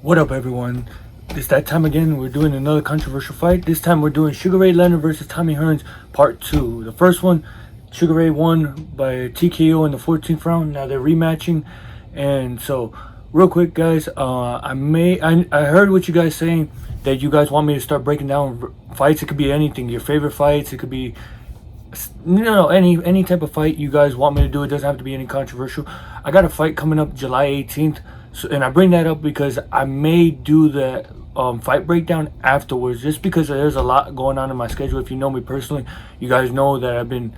What up, everyone? It's that time again. We're doing another controversial fight. This time we're doing Sugar Ray Leonard versus Tommy Hearns part 2. The first one, Sugar Ray won by TKO in the 14th round. Now they're rematching. And so, real quick, guys, I heard what you guys saying, that you guys want me to start breaking down fights. It could be anything, your favorite fights. It could be any type of fight you guys want me to do. It doesn't have to be any controversial. I got a fight coming up July 18th. So, and I bring that up because I may do the fight breakdown afterwards, just because there's a lot going on in my schedule. If you know me personally, you guys know that I've been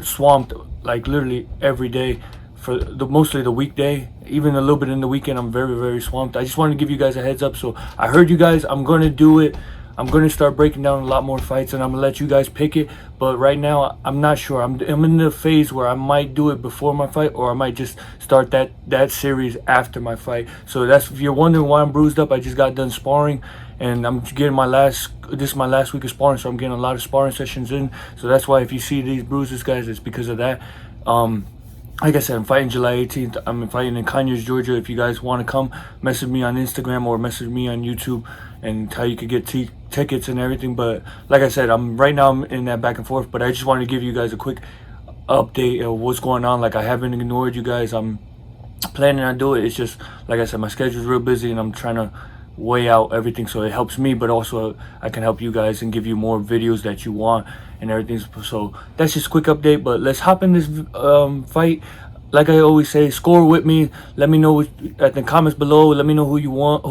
swamped like literally every day for mostly the weekday, even a little bit in the weekend. I'm very swamped. I just wanted to give you guys a heads up. So I heard you guys. I'm gonna do it. I'm going to start breaking down a lot more fights, and I'm going to let you guys pick it. But right now, I'm not sure. I'm in the phase where I might do it before my fight, or I might just start that series after my fight. So that's, if you're wondering why I'm bruised up, I just got done sparring, and I'm getting this is my last week of sparring, so I'm getting a lot of sparring sessions in. So that's why if you see these bruises, guys, it's because of that. Like I said, I'm fighting July 18th. I'm fighting in Conyers, Georgia. If you guys want to come, message me on Instagram or message me on YouTube and how you could get tickets and everything. But like I said, I'm in that back and forth. But I just wanted to give you guys a quick update of what's going on. Like, I haven't ignored you guys. I'm planning on doing it. It's just, like I said, my schedule's real busy, and I'm trying to weigh out everything so it helps me, but also I can help you guys and give you more videos that you want and everything. So that's just a quick update. But let's hop in this fight. Like I always say, score with me. Let me know at the comments below. Let me know who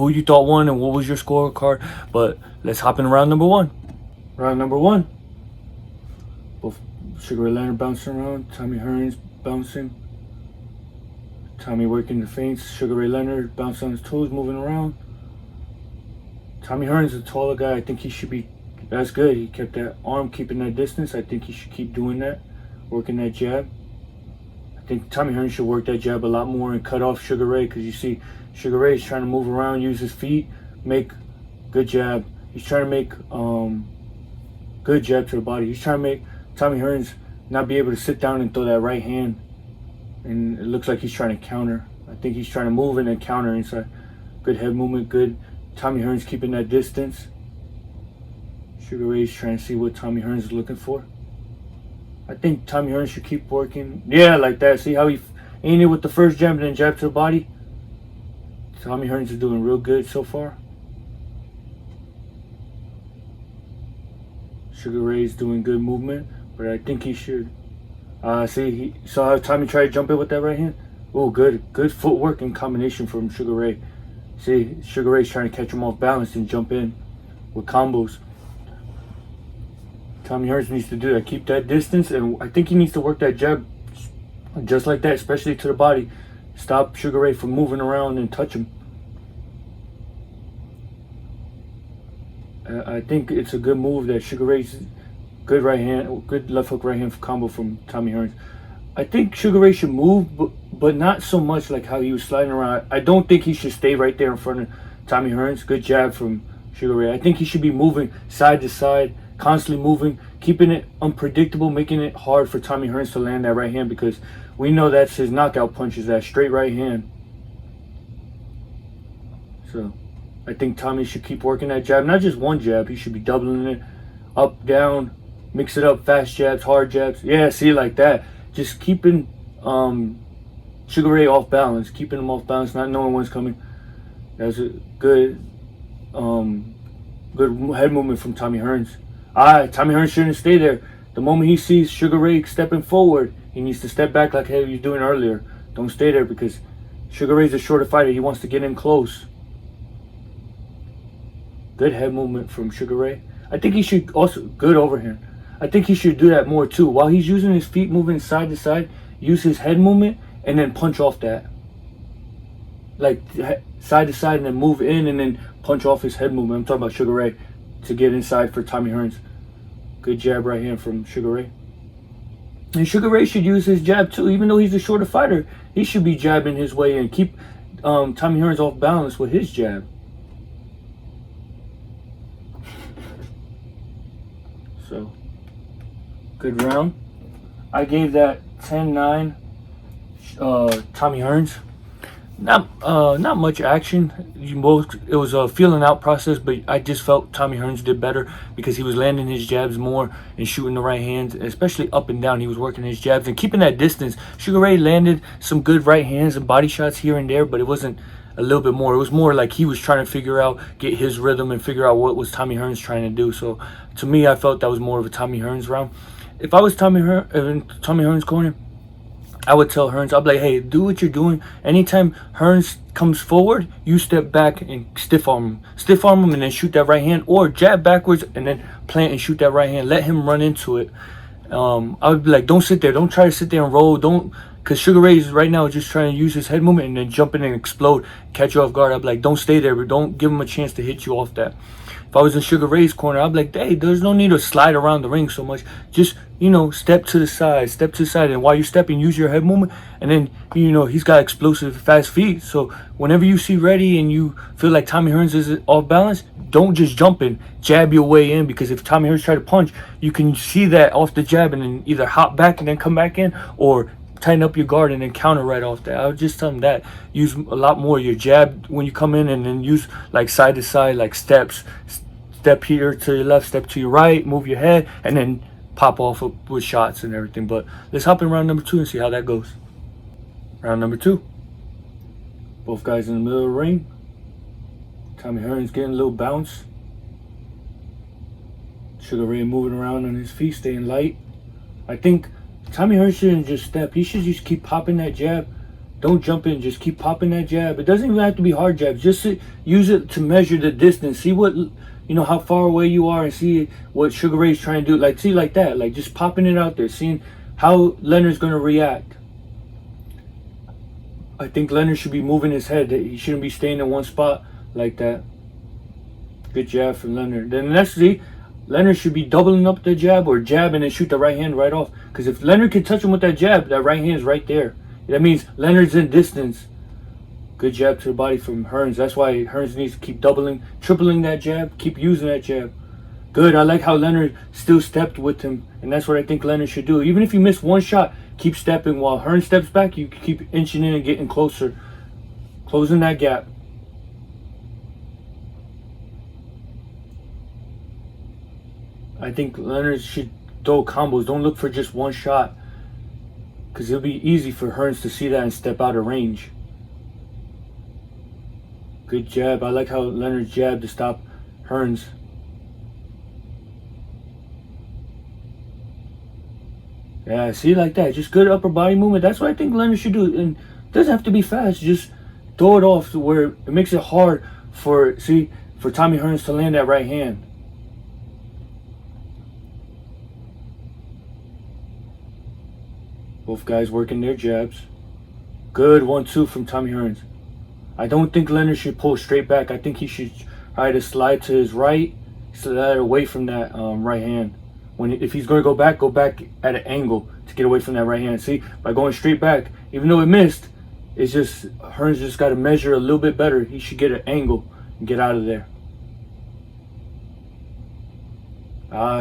you thought won, and what was your scorecard. But let's hop in round number one. Round number one. Both Sugar Ray Leonard bouncing around, Tommy Hearns bouncing. Tommy working the feints. Sugar Ray Leonard bouncing on his toes, moving around. Tommy Hearns is a taller guy. I think he should be. That's good. He kept that arm, keeping that distance. I think he should keep doing that, working that jab. I think Tommy Hearns should work that jab a lot more and cut off Sugar Ray, because you see Sugar Ray is trying to move around, use his feet, make good jab. He's trying to make good jab to the body. He's trying to make Tommy Hearns not be able to sit down and throw that right hand, and it looks like he's trying to counter. I think he's trying to move and then counter inside. Good head movement, good. Tommy Hearns keeping that distance. Sugar Ray's trying to see what Tommy Hearns is looking for. I think Tommy Hearns should keep working. Yeah, like that. See how he aimed it with the first jab and then jab to the body? Tommy Hearns is doing real good so far. Sugar Ray's doing good movement, but I think he should. See, he saw how Tommy tried to jump in with that right hand? Oh, good footwork and combination from Sugar Ray. See, Sugar Ray's trying to catch him off balance and jump in with combos. Tommy Hearns needs to do that. Keep that distance, and I think he needs to work that jab just like that, especially to the body. Stop Sugar Ray from moving around and touch him. I think it's a good move that Sugar Ray's good right hand, good left hook right hand combo from Tommy Hearns. I think Sugar Ray should move, but not so much like how he was sliding around. I don't think he should stay right there in front of Tommy Hearns. Good jab from Sugar Ray. I think he should be moving side to side, constantly moving, keeping it unpredictable, making it hard for Tommy Hearns to land that right hand, because we know that's his knockout punches, that straight right hand. So I think Tommy should keep working that jab, not just one jab. He should be doubling it, up, down, mix it up, fast jabs, hard jabs. Yeah, see, like that. Just keeping Sugar Ray off balance, keeping him off balance, not knowing when's coming. That's a good head movement from Tommy Hearns. Tommy Hearns shouldn't stay there. The moment he sees Sugar Ray stepping forward, he needs to step back like he was doing earlier. Don't stay there, because Sugar Ray's a shorter fighter. He wants to get in close. Good head movement from Sugar Ray. I think he should also, good overhand. I think he should do that more too. While he's using his feet moving side to side, use his head movement and then punch off that. Like side to side and then move in and then punch off his head movement. I'm talking about Sugar Ray to get inside for Tommy Hearns. Good jab right hand from Sugar Ray. And Sugar Ray should use his jab too. Even though he's a shorter fighter, he should be jabbing his way and keep Tommy Hearns off balance with his jab. So, good round. I gave that 10-9 Tommy Hearns. Not much action. It was a feeling out process, but I just felt Tommy Hearns did better because he was landing his jabs more and shooting the right hands, especially up and down. He was working his jabs and keeping that distance. Sugar Ray landed some good right hands and body shots here and there, but it wasn't a little bit more. It was more like he was trying to figure out, get his rhythm and figure out what was Tommy Hearns trying to do. So to me, I felt that was more of a Tommy Hearns round. If I was Tommy Hearns corner, I would tell Hearns, I'd be like, hey, do what you're doing. Anytime Hearns comes forward, you step back and stiff arm him. Stiff arm him and then shoot that right hand, or jab backwards and then plant and shoot that right hand. Let him run into it. I would be like, don't sit there. Don't try to sit there and roll. Don't, because Sugar Ray is right now just trying to use his head movement and then jump in and explode, catch you off guard. I'd be like, don't stay there, but don't give him a chance to hit you off that. If I was in Sugar Ray's corner, I'd be like, hey, there's no need to slide around the ring so much. Just, step to the side. And while you're stepping, use your head movement. And then, he's got explosive, fast feet. So whenever you see ready and you feel like Tommy Hearns is off balance, don't just jump in, jab your way in. Because if Tommy Hearns try to punch, you can see that off the jab and then either hop back and then come back in, or tighten up your guard and then counter right off that. I would just tell them that. Use a lot more your jab when you come in, and then use like side to side, like steps. Step here to your left, step to your right, move your head, and then pop off with shots and everything. But let's hop in round number 2 and see how that goes. Round number 2. Both guys in the middle of the ring. Tommy Hearns getting a little bounce. Sugar Ray moving around on his feet, staying light. I think Tommy Hearns shouldn't just step. He should just keep popping that jab. Don't jump in. Just keep popping that jab. It doesn't even have to be hard jabs. Just use it to measure the distance. See what, how far away you are, and see what Sugar Ray's trying to do. Like, see, like that. Like, just popping it out there. Seeing how Leonard's going to react. I think Leonard should be moving his head. He shouldn't be staying in one spot like that. Good jab from Leonard. Then next, see, Leonard should be doubling up the jab, or jab and then shoot the right hand right off. Because if Leonard can touch him with that jab, that right hand's right there. That means Leonard's in distance. Good jab to the body from Hearns. That's why Hearns needs to keep doubling, tripling that jab. Keep using that jab. Good. I like how Leonard still stepped with him. And that's what I think Leonard should do. Even if you miss one shot, keep stepping. While Hearns steps back, you keep inching in and getting closer. Closing that gap. I think Leonard should throw combos. Don't look for just one shot. Because it'll be easy for Hearns to see that and step out of range. Good jab. I like how Leonard jabbed to stop Hearns. Yeah, see, like that. Just good upper body movement. That's what I think Leonard should do. And it doesn't have to be fast. Just throw it off to where it makes it hard for Tommy Hearns to land that right hand. Both guys working their jabs. Good 1-2 from Tommy Hearns. I don't think Leonard should pull straight back. I think he should try to slide to his right, slide away from that right hand. If he's going to go back at an angle to get away from that right hand. See, by going straight back, even though it missed, it's just Hearns just got to measure a little bit better. He should get an angle and get out of there.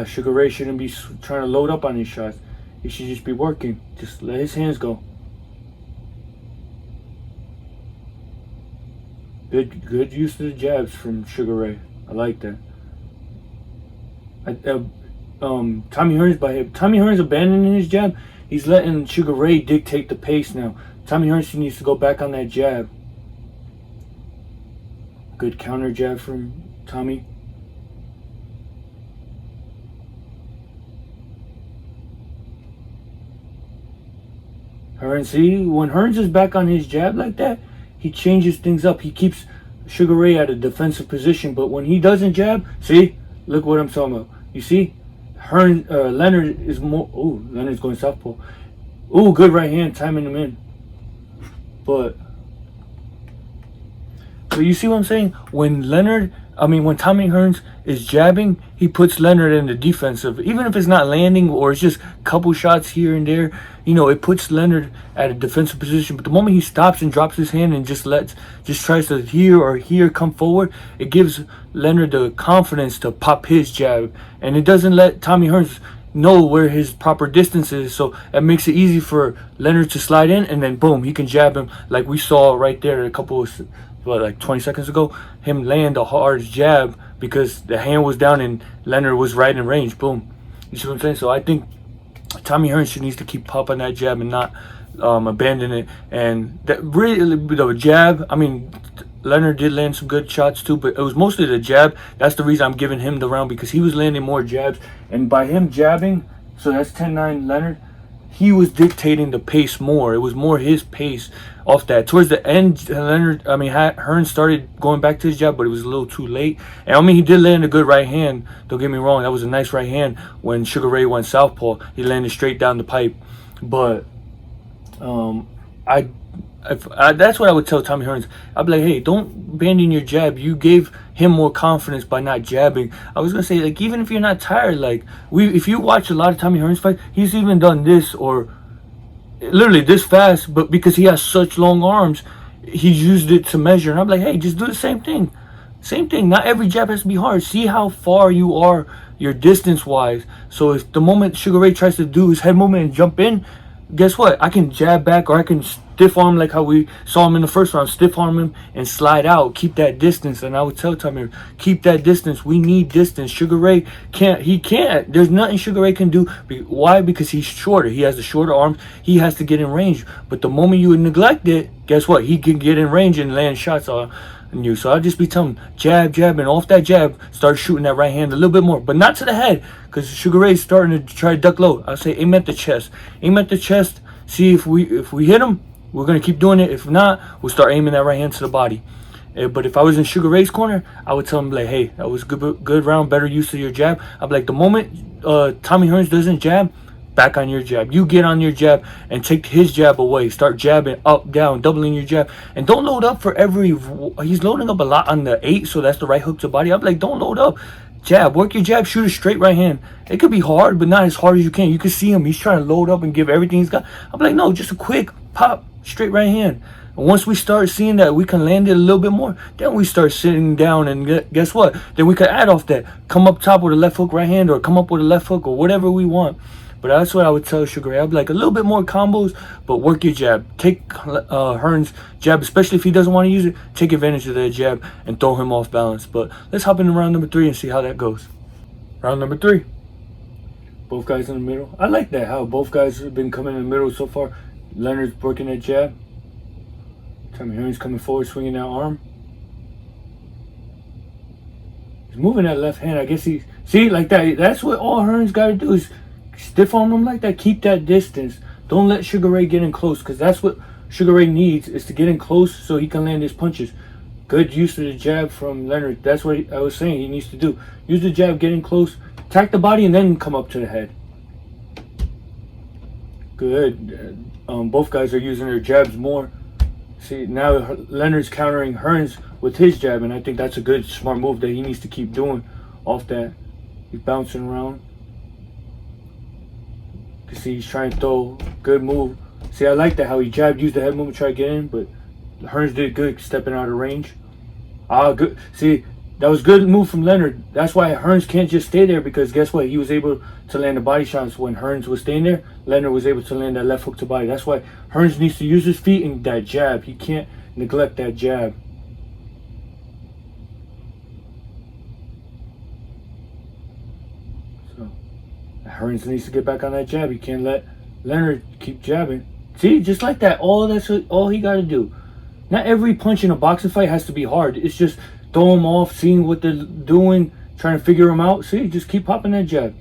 Sugar Ray shouldn't be trying to load up on these shots. He should just be working. Just let his hands go. Good use of the jabs from Sugar Ray. I like that. Tommy Hearns abandoning his jab. He's letting Sugar Ray dictate the pace now. Tommy Hearns needs to go back on that jab. Good counter jab from Tommy. Hearns, see, when Hearns is back on his jab like that, he changes things up. He keeps Sugar Ray at a defensive position. But when he doesn't jab, see, look what I'm talking about. You see, Leonard is more. Oh, Leonard's going southpaw. Oh, good right hand, timing him in. But you see what I'm saying? When Tommy Hearns is jabbing, he puts Leonard in the defensive. Even if it's not landing or it's just a couple shots here and there, it puts Leonard at a defensive position. But the moment he stops and drops his hand and just tries to here come forward, it gives Leonard the confidence to pop his jab. And it doesn't let Tommy Hearns know where his proper distance is, so it makes it easy for Leonard to slide in, and then boom, he can jab him like we saw right there a couple of like 20 seconds ago. Him land a hard jab because the hand was down and Leonard was right in range. Boom, you see what I'm saying? So I think Tommy Hearns needs to keep popping that jab and not abandon it. And that really, the jab, I mean, Leonard did land some good shots too, but it was mostly the jab. That's the reason I'm giving him the round, because he was landing more jabs. And by him jabbing, so that's 10-9 Leonard, he was dictating the pace more. It was more his pace off that. Towards the end, Hearns started going back to his jab, but it was a little too late. And I mean, he did land a good right hand. Don't get me wrong, that was a nice right hand when Sugar Ray went southpaw. He landed straight down the pipe. But that's what I would tell Tommy Hearns. I'd be like, hey, don't abandon your jab. You gave him more confidence by not jabbing. I was gonna say, like, even if you're not tired, like, if you watch a lot of Tommy Hearns fight, he's even done this, or literally this fast, but because he has such long arms, he's used it to measure. And I'm like, hey, just do the same thing. Same thing. Not every jab has to be hard. See how far you are, your distance wise. So if the moment Sugar Ray tries to do his head movement and jump in, guess what? I can jab back, or I can stiff arm like how we saw him in the first round. Stiff arm him and slide out. Keep that distance. And I would tell Tommy, keep that distance. We need distance. Sugar Ray can't. He can't. There's nothing Sugar Ray can do. Why? Because he's shorter. He has the shorter arms. He has to get in range. But the moment you neglect it, guess what? He can get in range and land shots on you. So I'll just be telling him, jab, jab, and off that jab, start shooting that right hand a little bit more, but not to the head, because Sugar Ray's starting to try to duck low. I'll say aim at the chest. Aim at the chest. See if we hit him, we're gonna keep doing it. If not, we'll start aiming that right hand to the body. But if I was in Sugar Ray's corner, I would tell him, like, hey, that was good round, better use of your jab. I'd be like, the moment Tommy Hearns doesn't jab, back on your jab. You get on your jab and take his jab away. Start jabbing up, down, doubling your jab. And don't load up for every... He's loading up a lot on the 8, so that's the right hook to body. I'm like, don't load up. Jab. Work your jab. Shoot a straight right hand. It could be hard, but not as hard as you can. You can see him. He's trying to load up and give everything he's got. I'm like, no, just a quick pop, straight right hand. And once we start seeing that we can land it a little bit more, then we start sitting down, and guess what? Then we could add off that. Come up top with a left hook right hand, or come up with a left hook, or whatever we want. But that's what I would tell Sugar Ray. I'd be like, a little bit more combos, but work your jab. Take Hearns' jab, especially if he doesn't want to use it. Take advantage of that jab and throw him off balance. But let's hop into round number 3 and see how that goes. Round number 3. Both guys in the middle. I like that, how both guys have been coming in the middle so far. Leonard's working that jab. Tommy Hearns coming forward, swinging that arm. He's moving that left hand. I guess he... See, like that. That's what all Hearns got to do is... stiff arm him like that. Keep that distance. Don't let Sugar Ray get in close, because that's what Sugar Ray needs, is to get in close so he can land his punches. Good use of the jab from Leonard. That's what I was saying he needs to do. Use the jab, get in close, attack the body, and then come up to the head. Good. Both guys are using their jabs more. See, now Leonard's countering Hearns with his jab, and I think that's a good, smart move that he needs to keep doing off that. He's bouncing around. See, he's trying to throw. Good move. See, I like that, how he jabbed, used the head movement, tried to get in, but Hearns did good stepping out of range. Good. See, that was good move from Leonard. That's why Hearns can't just stay there, because guess what? He was able to land the body shots when Hearns was staying there. Leonard was able to land that left hook to body. That's why Hearns needs to use his feet and that jab. He can't neglect that jab. Hearns needs to get back on that jab. He can't let Leonard keep jabbing. See, just like that. All he got to do. Not every punch in a boxing fight has to be hard. It's just throw them off, seeing what they're doing, trying to figure them out. See, just keep popping that jab.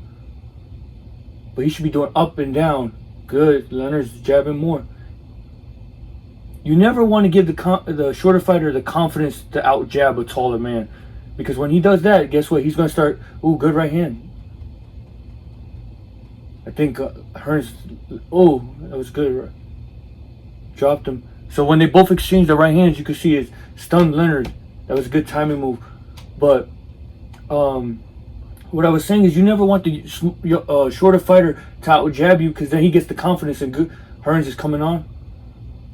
But he should be doing up and down. Good. Leonard's jabbing more. You never want to give the shorter fighter the confidence to out jab a taller man, because when he does that, guess what? He's going to start. Ooh, good right hand. I think Hearns, oh, that was good. Dropped him. So when they both exchanged the right hands, you could see it stunned Leonard. That was a good timing move. But what I was saying is, you never want the shorter fighter to out jab you, because then he gets the confidence, and Hearns is coming on.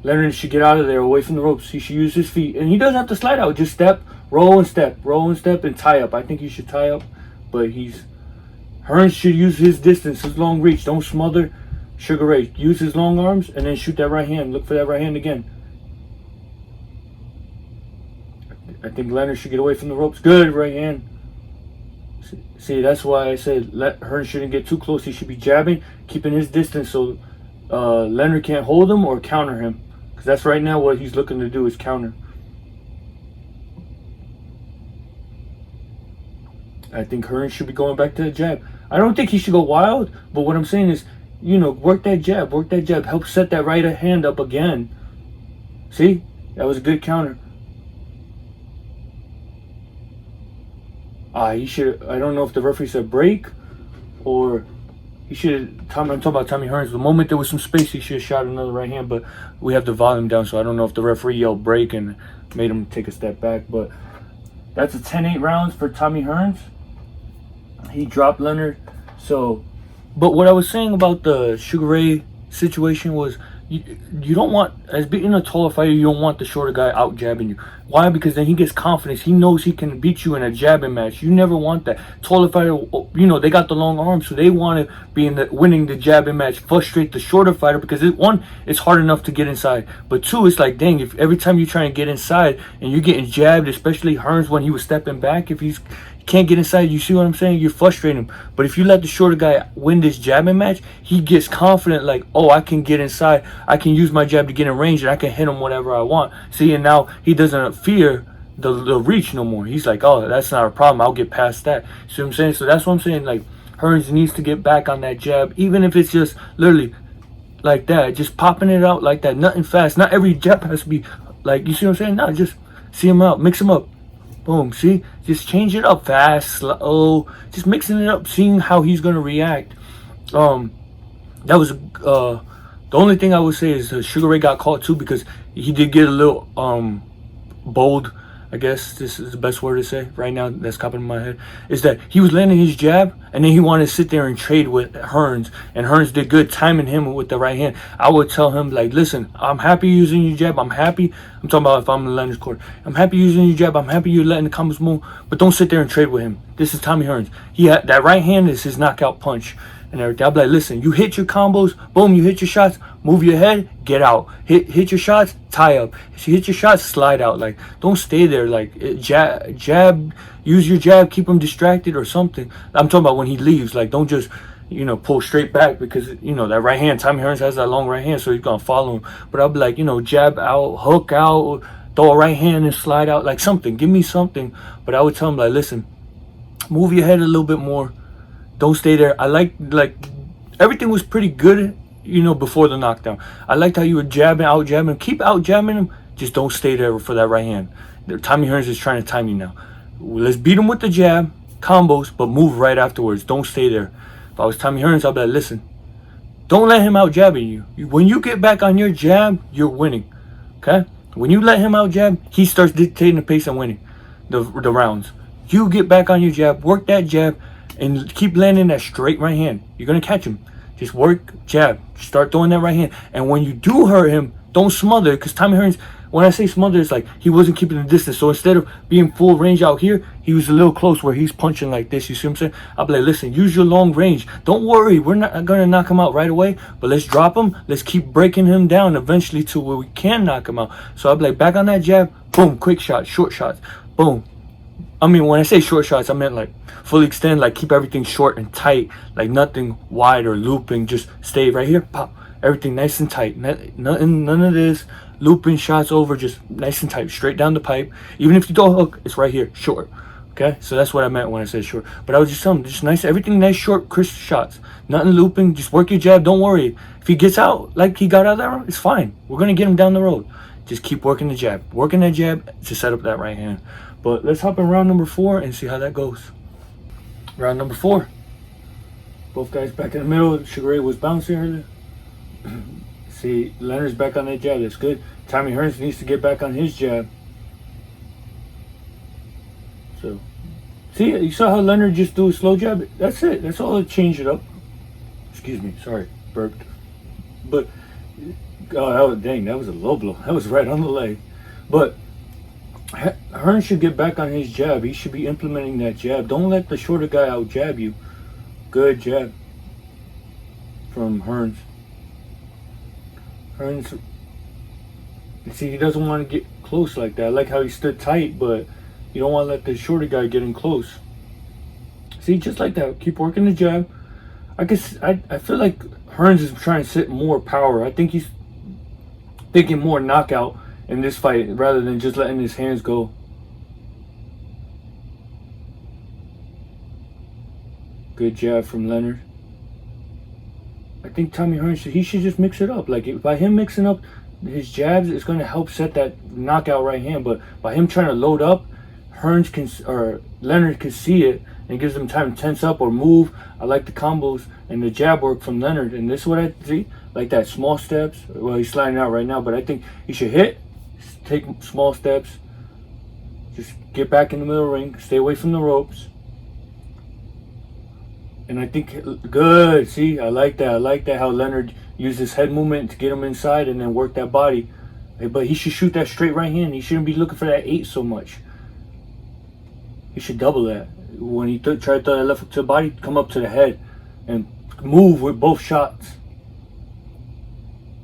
Leonard should get out of there, away from the ropes. He should use his feet. And he doesn't have to slide out. Just step, roll and step, and tie up. I think he should tie up, but Hearns should use his distance, his long reach. Don't smother Sugar Ray. Use his long arms and then shoot that right hand. Look for that right hand again. I think Leonard should get away from the ropes. Good right hand. See, that's why I said Hearns shouldn't get too close. He should be jabbing, keeping his distance so Leonard can't hold him or counter him. Because that's right now what he's looking to do is counter. I think Hearns should be going back to the jab. I don't think he should go wild, but what I'm saying is, work that jab, help set that right hand up again. See? That was a good counter. He should, I don't know if the referee said break or he should, I'm talking about Tommy Hearns. The moment there was some space, he should have shot another right hand, but we have the volume down, so I don't know if the referee yelled break and made him take a step back, but that's a 10-8 rounds for Tommy Hearns. He dropped Leonard. So, but what I was saying about the Sugar Ray situation was you don't want, as being a taller fighter, you don't want the shorter guy out jabbing you. Why? Because then he gets confidence. He knows he can beat you in a jabbing match. You never want that. Taller fighter, they got the long arms, so they want to be in the winning the jabbing match, frustrate the shorter fighter because one, it's hard enough to get inside, but two, it's like, dang, if every time you're trying to get inside and you're getting jabbed, especially Hearns when he was stepping back, if he's can't get inside, you see what I'm saying? You're frustrating him. But if you let the shorter guy win this jabbing match, he gets confident, like, oh, I can get inside, I can use my jab to get in range, and I can hit him whatever I want. See, and now he doesn't fear the reach no more. He's like, oh, that's not a problem, I'll get past that. See what I'm saying? So that's what I'm saying, like, Hearns needs to get back on that jab, even if it's just literally like that, just popping it out like that, nothing fast. Not every jab has to be like, you see what I'm saying? No, just see him out, mix him up. Boom, see? Just change it up fast, slow, just mixing it up, seeing how he's going to react. That was, the only thing I would say is Sugar Ray got caught too because he did get a little, bold, I guess this is the best word to say right now that's popping in my head, is that he was landing his jab and then he wanted to sit there and trade with Hearns, and Hearns did good timing him with the right hand. I would tell him, like, listen, I'm happy using your jab, I'm talking about if I'm in Leonard's court, I'm happy using your jab, I'm happy you're letting the combos move, but don't sit there and trade with him. This is Tommy Hearns. That right hand is his knockout punch and everything. I'll be like, listen, you hit your combos, boom, you hit your shots, move your head, get out. Hit your shots, tie up. If you hit your shots, slide out. Like, don't stay there. Like, jab, use your jab, keep him distracted or something. I'm talking about when he leaves. Like, don't just, pull straight back because, that right hand, Tommy Hearns has that long right hand, so he's going to follow him. But I'll be like, jab out, hook out, throw a right hand and slide out. Like, something. Give me something. But I would tell him, like, listen, move your head a little bit more. Don't stay there. I like everything was pretty good, before the knockdown. I liked how you were out jabbing him. Keep out jabbing him. Just don't stay there for that right hand. Tommy Hearns is trying to time you now. Let's beat him with the jab, combos, but move right afterwards. Don't stay there. If I was Tommy Hearns, I'd be like, listen, don't let him out jabbing you. When you get back on your jab, you're winning. Okay? When you let him out jab, he starts dictating the pace and winning the rounds. You get back on your jab, work that jab, and keep landing that straight right hand. You're going to catch him. Just work, jab, start throwing that right hand. And when you do hurt him, don't smother, because Tommy Hearns, when I say smother, it's like he wasn't keeping the distance. So instead of being full range out here, he was a little close where he's punching like this. You see what I'm saying? I'll be like, listen, use your long range. Don't worry, we're not going to knock him out right away, but let's drop him. Let's keep breaking him down eventually to where we can knock him out. So I'll be like, back on that jab, boom, quick shots, short shots, boom. I mean, when I say short shots, I meant like fully extend, like keep everything short and tight, like nothing wide or looping. Just stay right here, pop, everything nice and tight. None of this looping shots over, just nice and tight, straight down the pipe. Even if you don't hook, it's right here, short. Okay, so that's what I meant when I said short. But I was just telling him, just nice, everything nice, short, crisp shots. Nothing looping, just work your jab, don't worry. If he gets out like he got out there, it's fine. We're going to get him down the road. Just keep working the jab. Working that jab to set up that right hand. But let's hop in round number 4 and see how that goes. Round number 4. Both guys back in the middle. Sugar Ray was bouncing earlier. See, Leonard's back on that jab. That's good. Tommy Hearns needs to get back on his jab. So, see, you saw how Leonard just do a slow jab? That's it. That's all it changed it up. Excuse me. Sorry. Burped. But, oh, dang, that was a low blow. That was right on the leg. But Hearns should get back on his jab. He should be implementing that jab. Don't let the shorter guy out jab you. Good jab from Hearns. Hearns, you see, he doesn't want to get close like that. I like how he stood tight, but you don't want to let the shorter guy get in close. See, just like that. Keep working the jab. I feel like Hearns is trying to sit more power. I think he's thinking more knockout in this fight rather than just letting his hands go. Good jab from Leonard. I think Tommy Hearns he should just mix it up. Like by him mixing up his jabs, it's going to help set that knockout right hand. But by him trying to load up, Leonard can see it and gives him time to tense up or move. I like the combos and the jab work from Leonard. And this is what I see, like that small steps. Well, he's sliding out right now, but I think he should hit, take small steps, just get back in the middle of the ring, stay away from the ropes. And I think, good, see, I like that. I like that how Leonard used his head movement to get him inside and then work that body. But he should shoot that straight right hand. He shouldn't be looking for that 8 so much. He should double that. When he try to throw that left to the body, come up to the head and move with both shots.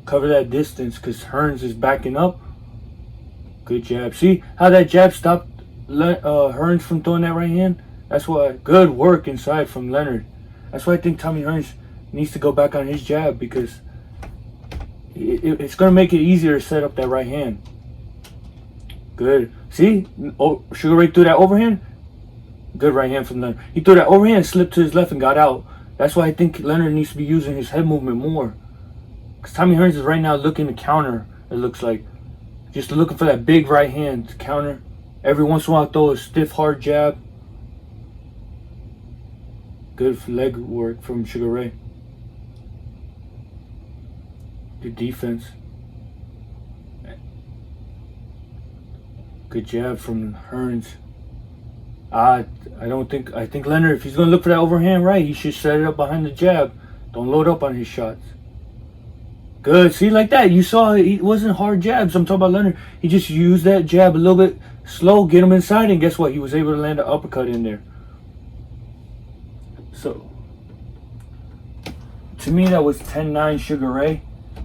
Cover that distance because Hearns is backing up. Good jab. See how that jab stopped Hearns from throwing that right hand? That's why, good work inside from Leonard. That's why I think Tommy Hearns needs to go back on his jab because it's going to make it easier to set up that right hand. Good. See? Oh, Sugar Ray threw that overhand. Good right hand from Leonard. He threw that overhand, slipped to his left and got out. That's why I think Leonard needs to be using his head movement more. Because Tommy Hearns is right now looking to counter, it looks like. Just looking for that big right hand to counter. Every once in a while throw a stiff, hard jab. Good leg work from Sugar Ray. Good defense. Good jab from Hearns. I think Leonard, if he's going to look for that overhand right, he should set it up behind the jab. Don't load up on his shots. Good. See, like that. You saw it wasn't hard jabs. I'm talking about Leonard. He just used that jab a little bit slow, get him inside, and guess what? He was able to land an uppercut in there. So, to me, that was 10-9 Sugar Ray.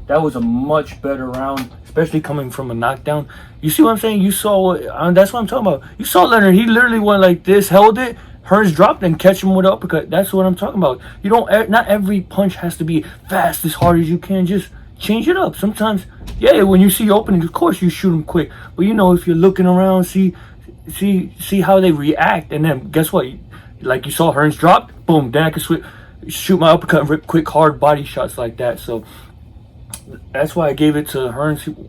That was a much better round, especially coming from a knockdown. You see what I'm saying? You saw that's what I'm talking about. You saw Leonard. He literally went like this, held it. Hearns dropped and catch him with an uppercut. That's what I'm talking about. You don't. Not every punch has to be fast, as hard as you can. Just change it up. Sometimes, yeah, when you see openings, of course you shoot them quick. But you know, if you're looking around, see how they react, and then guess what? Like you saw Hearns drop, boom. Then I can shoot my uppercut and rip quick, hard body shots like that. So that's why I gave it to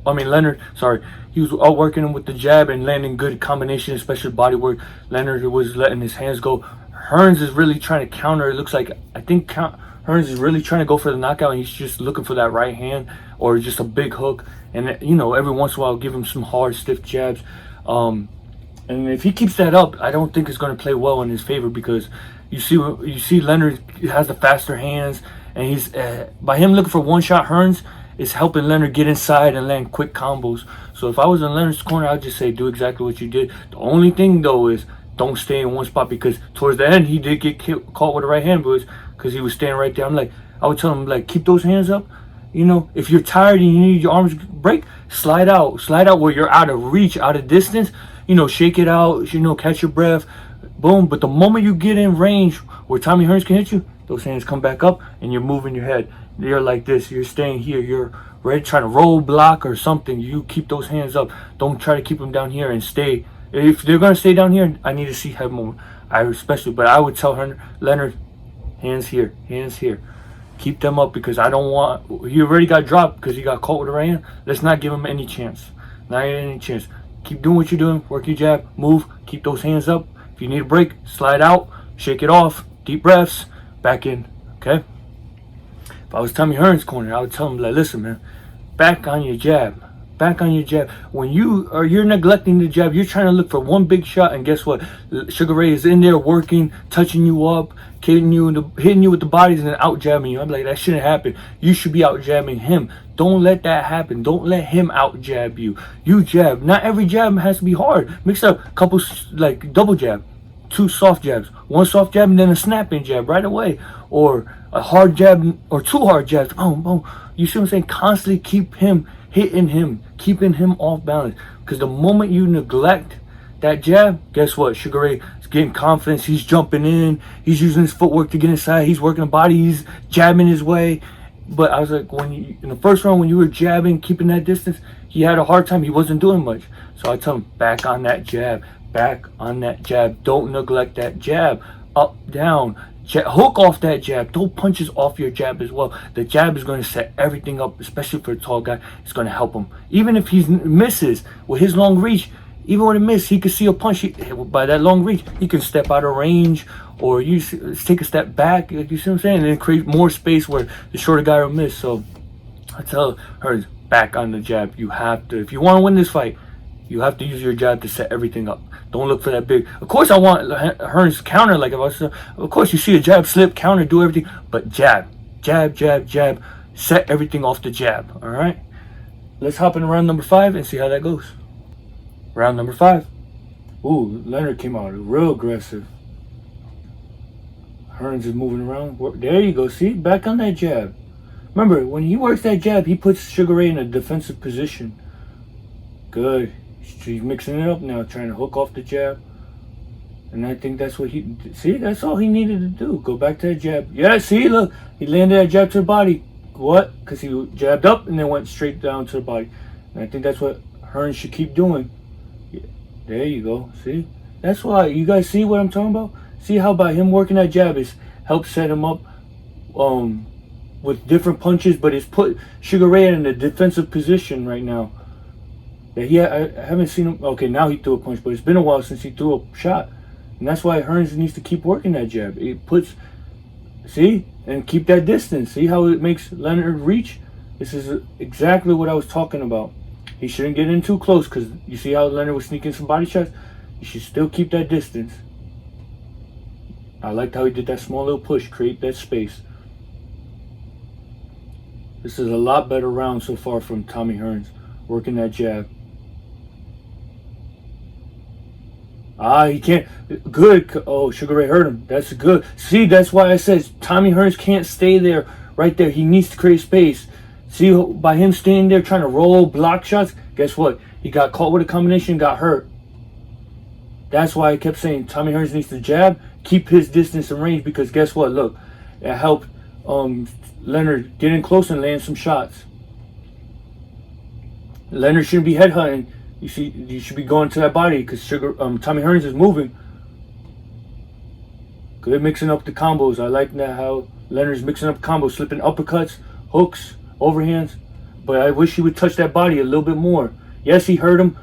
Leonard. Sorry, he was outworking him with the jab and landing good combination, especially body work. Leonard was letting his hands go. Hearns is really trying to counter. It looks like Hearns is really trying to go for the knockout. And he's just looking for that right hand or just a big hook. And you know, every once in a while, give him some hard, stiff jabs. And if he keeps that up, I don't think it's going to play well in his favor because you see Leonard has the faster hands, and he's by him looking for one shot. Hearns is helping Leonard get inside and land quick combos. So if I was in Leonard's corner, I'd just say do exactly what you did. The only thing though is don't stay in one spot because towards the end he did get caught with the right hand, but because he was staying right there. I would tell him like keep those hands up. You know, if you're tired and you need your arms break, slide out where you're out of reach, out of distance. You know, shake it out, you know, catch your breath, boom. But the moment you get in range where Tommy Hearns can hit you, those hands come back up and you're moving your head. You're like this, you're staying here, you're ready trying to roll, block or something. You keep those hands up. Don't try to keep them down here and stay. If they're going to stay down here, I need to see head movement. But I would tell Leonard, hands here. Keep them up because I don't want, he already got dropped because he got caught with the right hand. Let's not give him any chance. Not any chance. Keep doing what you're doing. Work your jab. Move. Keep those hands up. If you need a break, slide out. Shake it off. Deep breaths. Back in. Okay? If I was Tommy Hearns' corner, I would tell him, like, listen, man. Back on your jab. Back on your jab. When you're neglecting the jab, you're trying to look for one big shot, and guess what? Sugar Ray is in there working, touching you up, hitting you with the bodies, and then out jabbing you. I'm like, that shouldn't happen. You should be out jabbing him. Don't let that happen. Don't let him out jab you. You jab. Not every jab has to be hard. Mix up a couple, like double jab. two soft jabs, one soft jab and then a snapping jab right away, or a hard jab or two hard jabs. Boom, boom. You see what I'm saying? Constantly keep him hitting him, keeping him off balance. Because the moment you neglect that jab, guess what? Sugar Ray is getting confidence. He's jumping in. He's using his footwork to get inside. He's working the body. He's jabbing his way. But I was like, in the first round, when you were jabbing, keeping that distance, he had a hard time. He wasn't doing much. So I tell him, back on that jab. Back on that jab. Don't neglect that jab. Up, down. Hook off that jab. Throw punches off your jab as well. The jab is going to set everything up, especially for a tall guy. It's going to help him. Even if he misses with his long reach, even when it misses, he can see a punch. By that long reach, he can step out of range, or take a step back. Like, you see what I'm saying? And then create more space where the shorter guy will miss. So I tell her, back on the jab. You have to, if you want to win this fight, you have to use your jab to set everything up. Don't look for that big. Of course, I want Hearns counter. Like, if I was, of course, you see a jab, slip, counter, do everything. But jab, jab, jab, jab. Set everything off the jab. All right. Let's hop in round number 5 and see how that goes. Round number 5. Ooh, Leonard came out real aggressive. Hearns is moving around. There you go. See, back on that jab. Remember, when he works that jab, he puts Sugar Ray in a defensive position. Good. He's mixing it up now, trying to hook off the jab. And I think that's what that's all he needed to do. Go back to that jab. Yeah, see, look. He landed that jab to the body. What? Because he jabbed up and then went straight down to the body. And I think that's what Hearns should keep doing. Yeah, there you go. See? That's why. You guys see what I'm talking about? See how by him working that jab is helped set him up with different punches, but it's put Sugar Ray in a defensive position right now. I haven't seen him. Okay, now he threw a punch, but it's been a while since he threw a shot. And that's why Hearns needs to keep working that jab. It puts, see? And keep that distance. See how it makes Leonard reach? This is exactly what I was talking about. He shouldn't get in too close, because you see how Leonard was sneaking some body shots? You should still keep that distance. I liked how he did that small little push, create that space. This is a lot better round so far from Tommy Hearns, working that jab. He can't. Good. Oh, Sugar Ray hurt him. That's good. See, that's why I said Tommy Hearns can't stay there, right there. He needs to create space. See, by him staying there trying to roll, block shots, guess what? He got caught with a combination, got hurt. That's why I kept saying Tommy Hearns needs to jab, keep his distance and range, because guess what? Look, it helped Leonard get in close and land some shots. Leonard shouldn't be headhunting. You see, you should be going to that body, because Tommy Hearns is moving. Good mixing up the combos. I like that how Leonard's mixing up combos, slipping uppercuts, hooks, overhands. But I wish he would touch that body a little bit more. Yes, he hurt him.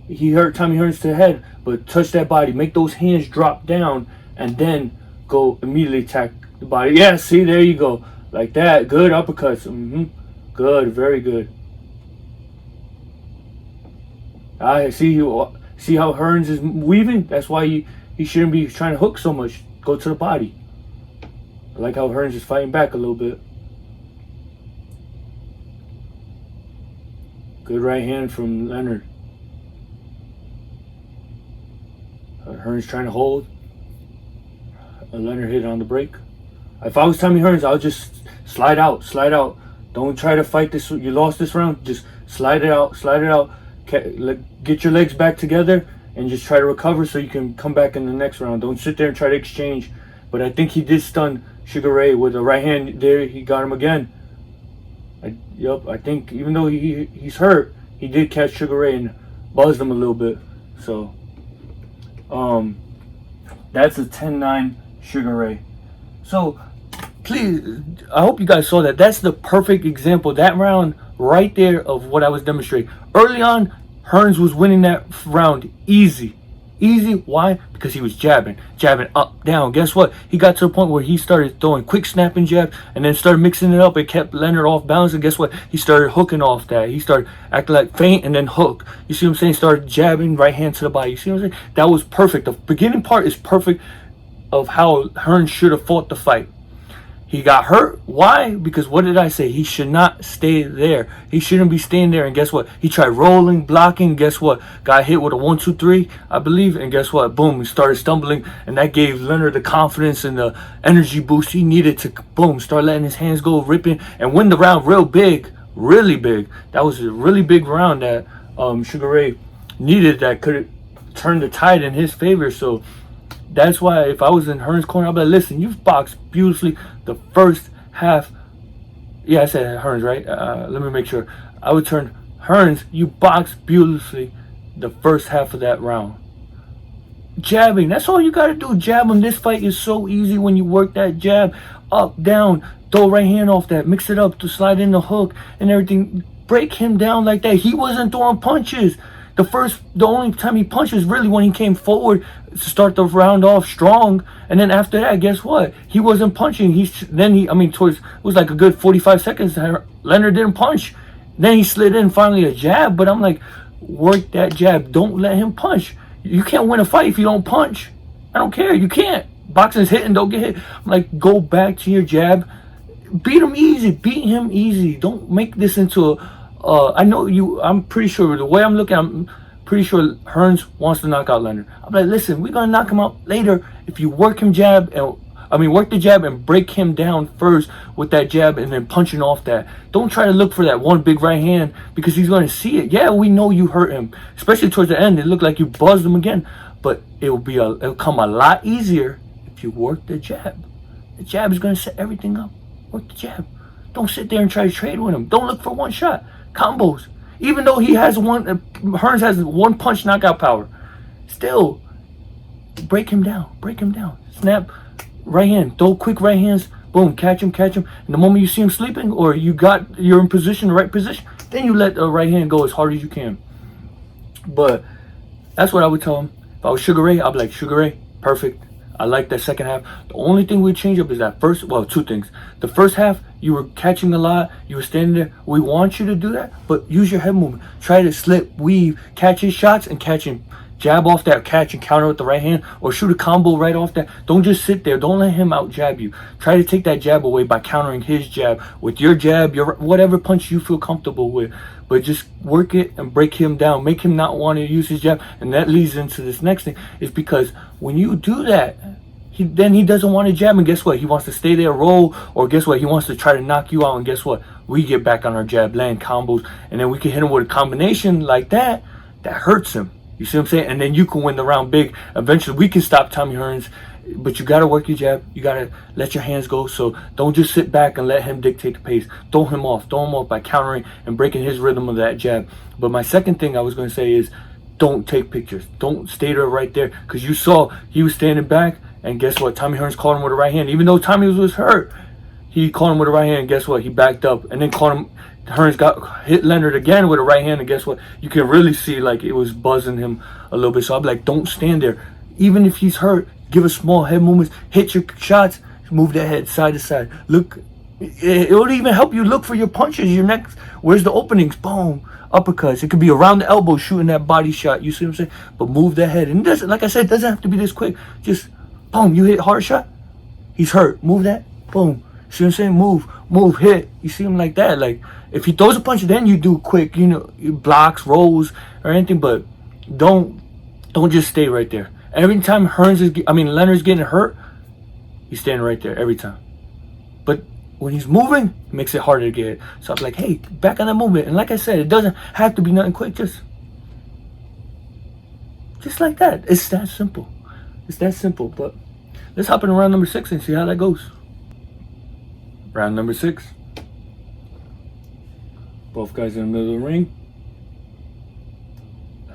He hurt Tommy Hearns to the head, but touch that body. Make those hands drop down, and then go immediately attack the body. Yeah, see, there you go. Like that. Good uppercuts. Good, very good. I see you. See how Hearns is weaving? That's why he shouldn't be trying to hook so much. Go to the body. I like how Hearns is fighting back a little bit. Good right hand from Leonard. Hearns trying to hold. Leonard hit on the break. If I was Tommy Hearns, I would just slide out. Slide out. Don't try to fight this. You lost this round. Just slide it out. Slide it out. Get your legs back together and just try to recover so you can come back in the next round. Don't sit there and try to exchange. But I think he did stun Sugar Ray with a right hand there. He got him again. I think even though he's hurt, he did catch Sugar Ray and buzzed him a little bit. So that's a 10-9 Sugar Ray. So please, I hope you guys saw that. That's the perfect example, that round right there, of what I was demonstrating. Early on, Hearns was winning that round easy. Easy, why? Because he was jabbing up, down. Guess what? He got to the point where he started throwing quick snapping jabs and then started mixing it up. It kept Leonard off balance, and guess what? He started hooking off that. He started acting like feint and then hook. You see what I'm saying? Started jabbing, right hand to the body. You see what I'm saying? That was perfect. The beginning part is perfect of how Hearns should have fought the fight. He got hurt. Why? Because what did I say? He should not stay there. He shouldn't be staying there. And guess what? He tried rolling, blocking. Guess what? Got hit with a 1-2-3, I believe. And guess what? Boom, he started stumbling. And that gave Leonard the confidence and the energy boost he needed to, boom, start letting his hands go, ripping, and win the round real big. Really big. That was a really big round that Sugar Ray needed, that could have turned the tide in his favor. So that's why if I was in Hearns' corner, I'd be like, listen, you've boxed beautifully the first half. Yeah, I said Hearns, right? Let me make sure. I would turn Hearns, you boxed beautifully the first half of that round. Jabbing, that's all you got to do. Jab him. This fight is so easy when you work that jab. Up, down, throw right hand off that. Mix it up to slide in the hook and everything. Break him down like that. He wasn't throwing punches. The only time he punched was really when he came forward to start the round off strong, and then after that, guess what? He wasn't punching. It was like a good 45 seconds. Leonard didn't punch. Then he slid in finally a jab, but I'm like, work that jab. Don't let him punch. You can't win a fight if you don't punch. I don't care. You can't. Boxing's hitting. Don't get hit. I'm like, go back to your jab. Beat him easy. Beat him easy. Don't make this into a. I'm pretty sure the way I'm pretty sure Hearns wants to knock out Leonard. I'm like, listen, we're gonna knock him out later if you work the jab and break him down first with that jab and then punching off that. Don't try to look for that one big right hand because he's gonna see it. Yeah, we know you hurt him, especially towards the end. It looked like you buzzed him again, but it'll come a lot easier if you work the jab. The jab is gonna set everything up. Work the jab. Don't sit there and try to trade with him. Don't look for one shot. Combos. Even though Hearns has one punch knockout power, still break him down. Break him down. Snap, right hand, throw quick right hands, boom, catch him. And the moment you see him sleeping or you're in position, the right position, then you let the right hand go as hard as you can. But that's what I would tell him. If I was Sugar Ray, I'd be like, Sugar Ray, perfect. I like that second half. The only thing we'd change up is that two things. The first half, you were catching a lot. You were standing there. We want you to do that, but use your head movement. Try to slip, weave, catch his shots and catch him. Jab off that, catch and counter with the right hand, or shoot a combo right off that. Don't just sit there. Don't let him out jab you. Try to take that jab away by countering his jab with your jab, your whatever punch you feel comfortable with. But just work it and break him down. Make him not want to use his jab. And that leads into this next thing, is because when you do that, he doesn't want to jab, and guess what? He wants to stay there, roll, or guess what? He wants to try to knock you out, and guess what? We get back on our jab, land combos, and then we can hit him with a combination like that hurts him. You see what I'm saying? And then you can win the round big. Eventually, we can stop Tommy Hearns, but you got to work your jab. You got to let your hands go. So don't just sit back and let him dictate the pace. Throw him off by countering and breaking his rhythm of that jab. But my second thing I was going to say is don't take pictures. Don't stay there right there, because you saw he was standing back. And guess what? Tommy Hearns caught him with a right hand. Even though Tommy was hurt, he caught him with a right hand. And guess what? He backed up and then caught him. Hearns hit Leonard again with a right hand. And guess what? You can really see like it was buzzing him a little bit. So I'm like, don't stand there. Even if he's hurt, give a small head movements. Hit your shots. Move that head side to side. Look. It will even help you look for your punches. Your next. Where's the openings? Boom. Uppercuts. It could be around the elbow, shooting that body shot. You see what I'm saying? But move that head. And it doesn't, like I said, it doesn't have to be this quick. Just boom, you hit hard shot. He's hurt. Move that. Boom. See what I'm saying? Move, hit. You see him like that. Like if he throws a punch, then you do quick, blocks, rolls, or anything. But don't just stay right there. Every time Leonard's getting hurt, he's standing right there every time. But when he's moving, it makes it harder to get it. So I'm like, hey, back on that movement. And like I said, it doesn't have to be nothing quick. Just like that. It's that simple. It's that simple. But let's hop in round number 6 and see how that goes. Round number 6. Both guys in the middle of the ring.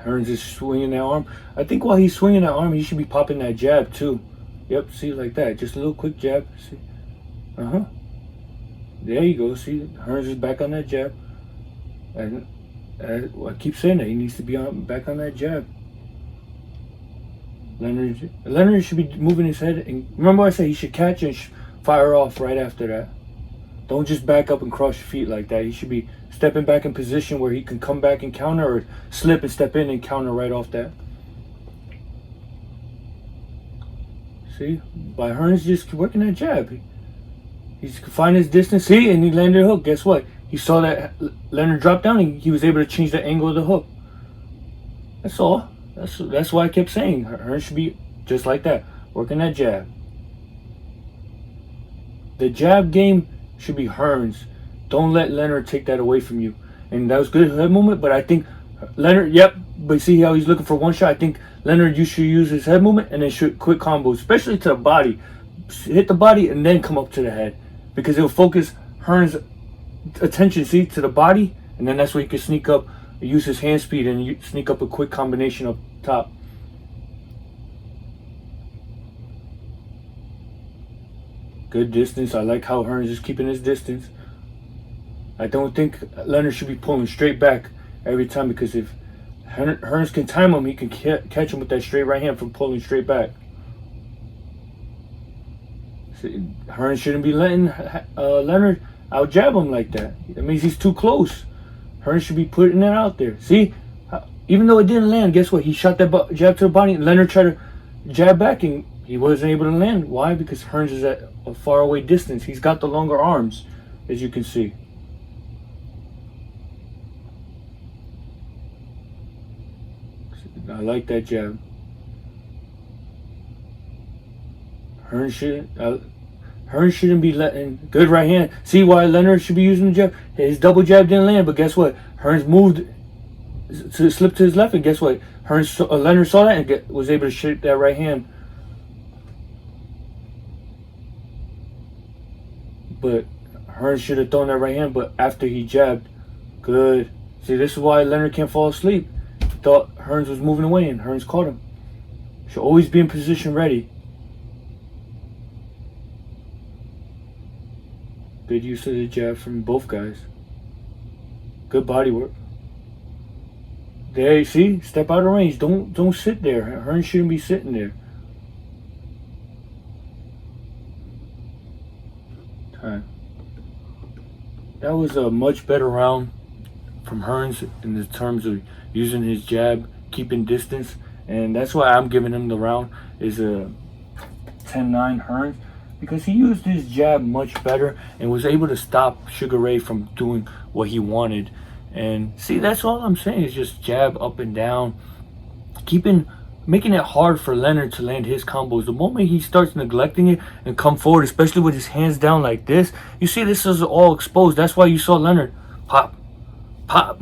Hearns is swinging that arm. I think while he's swinging that arm, he should be popping that jab too. Yep, see, like that. Just a little quick jab. See? There you go. See, Hearns is back on that jab. And I keep saying that. He needs to be back on that jab. Leonard should be moving his head. And remember I said he should catch and fire off right after that. Don't just back up and cross your feet like that. He should be stepping back in position where he can come back and counter, or slip and step in and counter right off that. See? By Hearns just working that jab. He could find his distance. See, and he landed a hook. Guess what? He saw that Leonard drop down, and he was able to change the angle of the hook. That's all. That's why I kept saying Hearns should be just like that, working that jab. The jab game should be Hearns. Don't let Leonard take that away from you. And that was good head movement, but I think Leonard, yep, but see how he's looking for one shot? I think Leonard, you should use his head movement and then shoot quick combos, especially to the body. Hit the body and then come up to the head, because it'll focus Hearns' attention, see, to the body, and then that's where he can sneak up, use his hand speed and sneak up a quick combination up top. Good distance. I like how Hearns is keeping his distance. I don't think Leonard should be pulling straight back every time, because if Hearns can time him, he can catch him with that straight right hand from pulling straight back. Hearns shouldn't be letting Leonard out jab him like that. That means he's too close. Hearns should be putting that out there. See, even though it didn't land, guess what? He shot that jab to the body. Leonard tried to jab back and he wasn't able to land. Why? Because Hearns is at a far away distance. He's got the longer arms, as you can see. I like that jab. Hearns shouldn't be letting good right hand. See why Leonard should be using the jab? His double jab didn't land, but guess what? Hearns moved to slip to his left, and guess what? Leonard saw that and was able to shape that right hand. But Hearns should have thrown that right hand, but after he jabbed, good. See, this is why Leonard can't fall asleep. He thought Hearns was moving away, and Hearns caught him. Should always be in position ready. Good use of the jab from both guys. Good body work. There, you see? Step out of range. Don't sit there. Hearns shouldn't be sitting there. Time. That was a much better round from Hearns in the terms of using his jab, keeping distance, and that's why I'm giving him the round. Is a 10-9 Hearns, because he used his jab much better and was able to stop Sugar Ray from doing what he wanted. And see, that's all I'm saying, is just jab up and down, making it hard for Leonard to land his combos. The moment he starts neglecting it and come forward, especially with his hands down like this, you see this is all exposed. That's why you saw Leonard pop.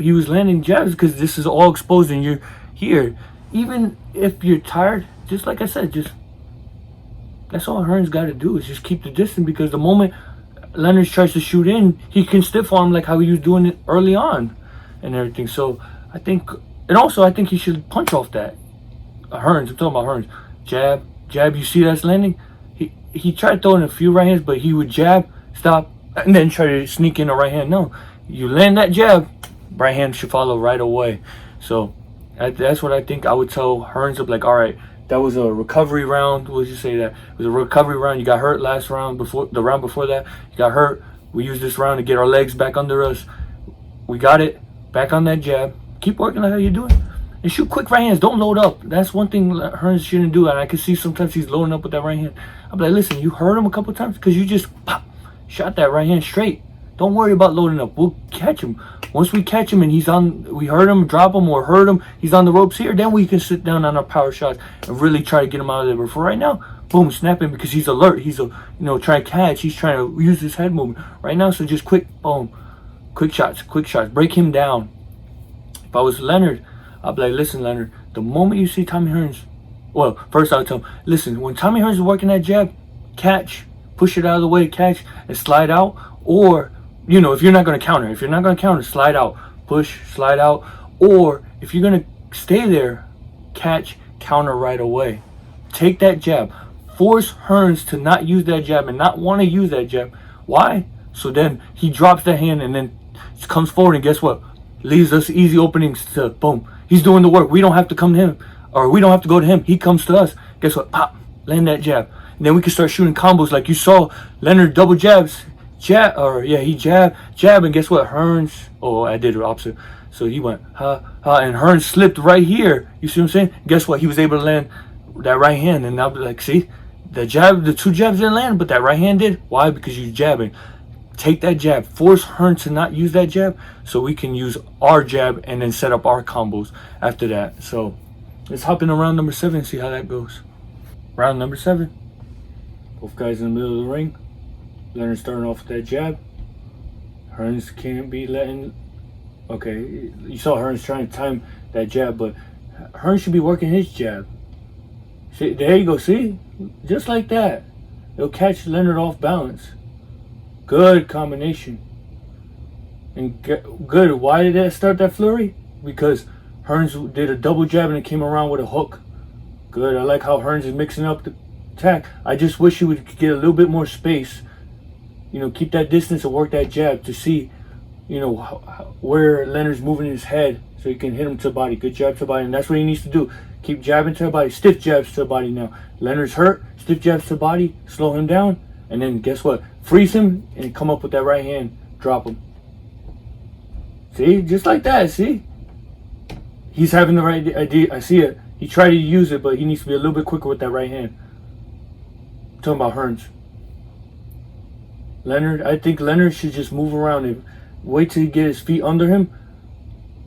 He was landing jabs because this is all exposed and you're here. Even if you're tired, just like I said, that's all Hearns got to do, is just keep the distance, because the moment Leonard tries to shoot in, he can stiff arm like how he was doing it early on and everything. So I think he should punch off that. Hearns, I'm talking about Hearns. Jab, you see that's landing? He tried throwing a few right hands, but he would jab, stop, and then try to sneak in a right hand. No, you land that jab, right hand should follow right away. So that's what I think. I would tell Hearns, like, all right, that was a recovery round. What would you say that? It was a recovery round. You got hurt last round. The round before that, you got hurt. We used this round to get our legs back under us. We got it. Back on that jab. Keep working like how you're doing. And shoot quick right hands. Don't load up. That's one thing Hearns shouldn't do. And I can see sometimes he's loading up with that right hand. I'm like, listen, you hurt him a couple times because you just shot that right hand straight. Don't worry about loading up. We'll catch him. Once we catch him and we hurt him, drop him, or hurt him, he's on the ropes here, then we can sit down on our power shots and really try to get him out of there. But for right now, boom, snap him, because he's alert. He's trying to catch. He's trying to use his head movement right now. So just quick, boom, quick shots, break him down. If I was Leonard, I'd be like, listen, Leonard, the moment you see Tommy Hearns, well, first I would tell him, listen, when Tommy Hearns is working that jab, catch, push it out of the way, catch, and slide out. Or, if you're not going to counter, slide out, push, slide out. Or if you're going to stay there, catch, counter right away. Take that jab. Force Hearns to not use that jab and not want to use that jab. Why? So then he drops that hand and then comes forward, and guess what? Leaves us easy openings to boom. He's doing the work. We don't have to come to him, or we don't have to go to him. He comes to us. Guess what? Pop, land that jab. And then we can start shooting combos like you saw Leonard double jabs. He jab, and guess what? Hearns, I did the opposite. So he went, and Hearns slipped right here. You see what I'm saying? Guess what? He was able to land that right hand, and I'll be like, see? The jab, the two jabs didn't land, but that right hand did. Why? Because you're jabbing. Take that jab. Force Hearns to not use that jab so we can use our jab and then set up our combos after that. So let's hop into round number 7 and see how that goes. Round number 7. Both guys in the middle of the ring. Leonard starting off with that jab. Hearns can't be letting... Okay, you saw Hearns trying to time that jab, but Hearns should be working his jab. See, there you go, see? Just like that. It'll catch Leonard off balance. Good combination. And good. Why did that start that flurry? Because Hearns did a double jab and it came around with a hook. Good. I like how Hearns is mixing up the attack. I just wish he would get a little bit more space. You know, keep that distance and work that jab to see, you know, where Leonard's moving his head so he can hit him to the body. Good jab to the body. And that's what he needs to do. Keep jabbing to the body. Stiff jabs to the body now. Leonard's hurt. Stiff jabs to the body. Slow him down. And then guess what? Freeze him and come up with that right hand. Drop him. See? Just like that. See? He's having the right idea. I see it. He tried to use it, but he needs to be a little bit quicker with that right hand. I'm talking about Hearns. Leonard, I think Leonard should just move around and wait till he get his feet under him.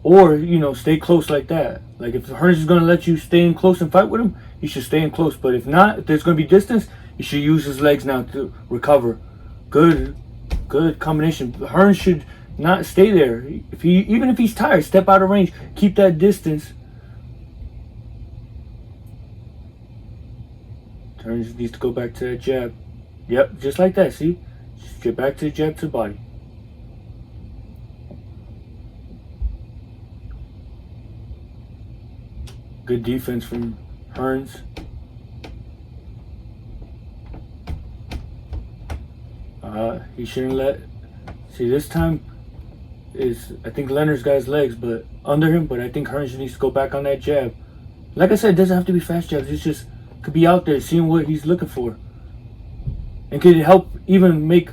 Or, you know, stay close like that. Like if Hearns is going to let you stay in close and fight with him, he should stay in close. But if not, if there's going to be distance, he should use his legs now to recover. Good combination. Hearns should not stay there. Even if he's tired, step out of range. Keep that distance. Hearns needs to go back to that jab. Yep, just like that, see? Just get back to the jab to the body. Good defense from Hearns. He shouldn't let... See, this time is... I think Leonard's got his legs but under him, but I think Hearns needs to go back on that jab. Like I said, it doesn't have to be fast jabs. It's just... Could be out there seeing what he's looking for. And could help even make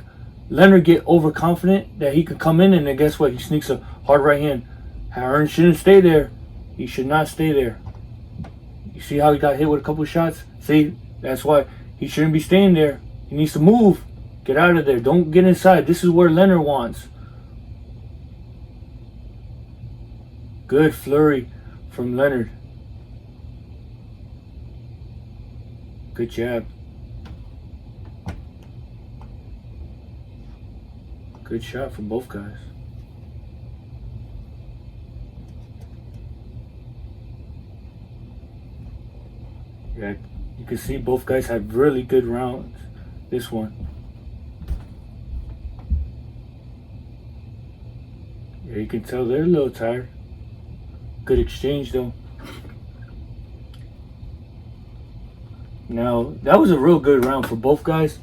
Leonard get overconfident that he could come in and then guess what? He sneaks a hard right hand. Hearns shouldn't stay there. He should not stay there. You see how he got hit with a couple of shots? See, that's why he shouldn't be staying there. He needs to move. Get out of there. Don't get inside. This is where Leonard wants. Good flurry from Leonard. Good jab. Good shot from both guys. Yeah, you can see both guys had really good rounds. This one. Yeah, you can tell they're a little tired. Good exchange though. Now, that was a real good round for both guys.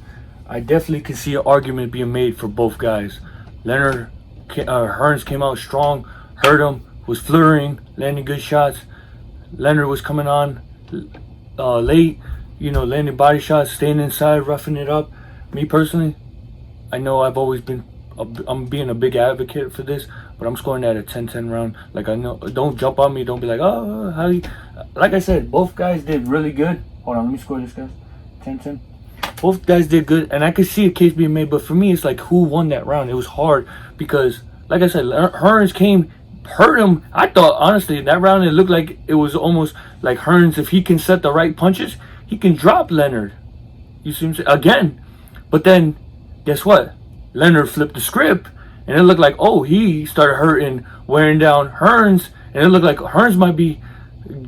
I definitely can see an argument being made for both guys. Hearns came out strong, hurt him, was flurrying, landing good shots. Leonard was coming on late, you know, landing body shots, staying inside, roughing it up. Me personally, I know I've always been, I'm being a big advocate for this, but I'm scoring that a 10-10 round. Like I know, don't jump on me, don't be like, oh, how you... Like I said, both guys did really good. Hold on, let me score this, guys. 10-10. Both guys did good, and I could see a case being made, but for me, it's like who won that round. It was hard because, like I said, Hearns came, hurt him. I thought, honestly, that round, it looked like it was almost like Hearns, if he can set the right punches, he can drop Leonard. You see what I'm saying? Again. But then, guess what? Leonard flipped the script, and it looked like, oh, he started hurting, wearing down Hearns, and it looked like Hearns might be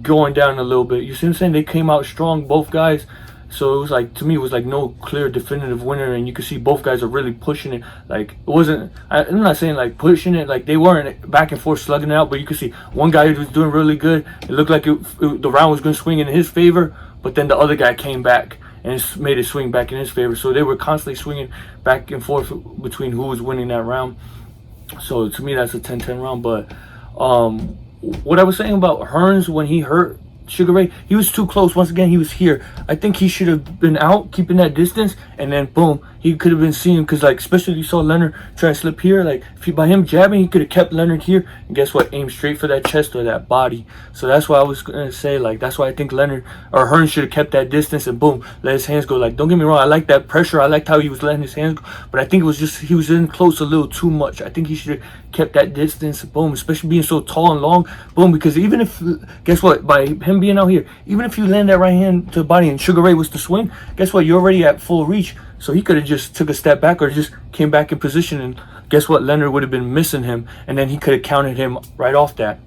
going down a little bit. You see what I'm saying? They came out strong, both guys. So it was like, to me, it was like no clear definitive winner, and you could see both guys are really pushing it. Like, it wasn't, I'm not saying like pushing it, like they weren't back and forth slugging it out, but you could see one guy was doing really good. It looked like the round was going to swing in his favor, but then the other guy came back and made it swing back in his favor. So they were constantly swinging back and forth between who was winning that round. So to me, that's a 10-10 round. But what I was saying about Hearns when he hurt Sugar Ray, he was too close. Once again, he was here. I think he should have been out, keeping that distance, and then boom, he could have been seeing, because like especially you saw Leonard try to slip here, like if he, by him jabbing, he could have kept Leonard here, and guess what, aimed straight for that chest or that body. So that's why I was gonna say, like, that's why I think Leonard or Hearns should have kept that distance and boom, let his hands go. Like, don't get me wrong, I like that pressure, I liked how he was letting his hands go, but I think it was just he was in close a little too much. I think he should have kept that distance, boom, especially being so tall and long, boom, because even if, guess what, by him being out here, even if you land that right hand to the body and Sugar Ray was to swing, guess what, you're already at full reach. So he could have just took a step back or just came back in position, and guess what, Leonard would have been missing him, and then he could have counted him right off that.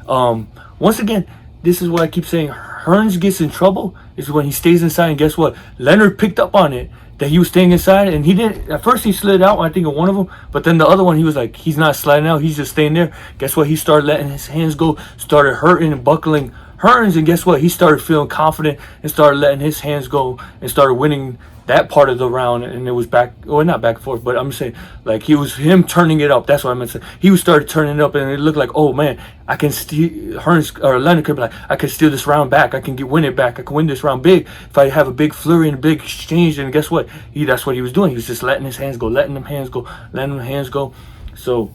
Once again, this is what I keep saying, Hearns gets in trouble is when he stays inside, and guess what, Leonard picked up on it that he was staying inside, and he didn't, at first he slid out, I think, of one of them, but then the other one, he was like, he's not sliding out, he's just staying there. Guess what, he started letting his hands go, started hurting and buckling Hearns, and guess what, he started feeling confident and started letting his hands go and started winning that part of the round. And it was back, or not back and forth, but I'm saying, like, he was him turning it up. That's what I meant to say. He was started turning it up, and it looked like, oh man, I can steal. Hearns or Leonard could be like, I can steal this round back, I can win it back, I can win this round big if I have a big flurry and a big exchange. And guess what, that's what he was doing. He was just letting his hands go, letting them hands go. So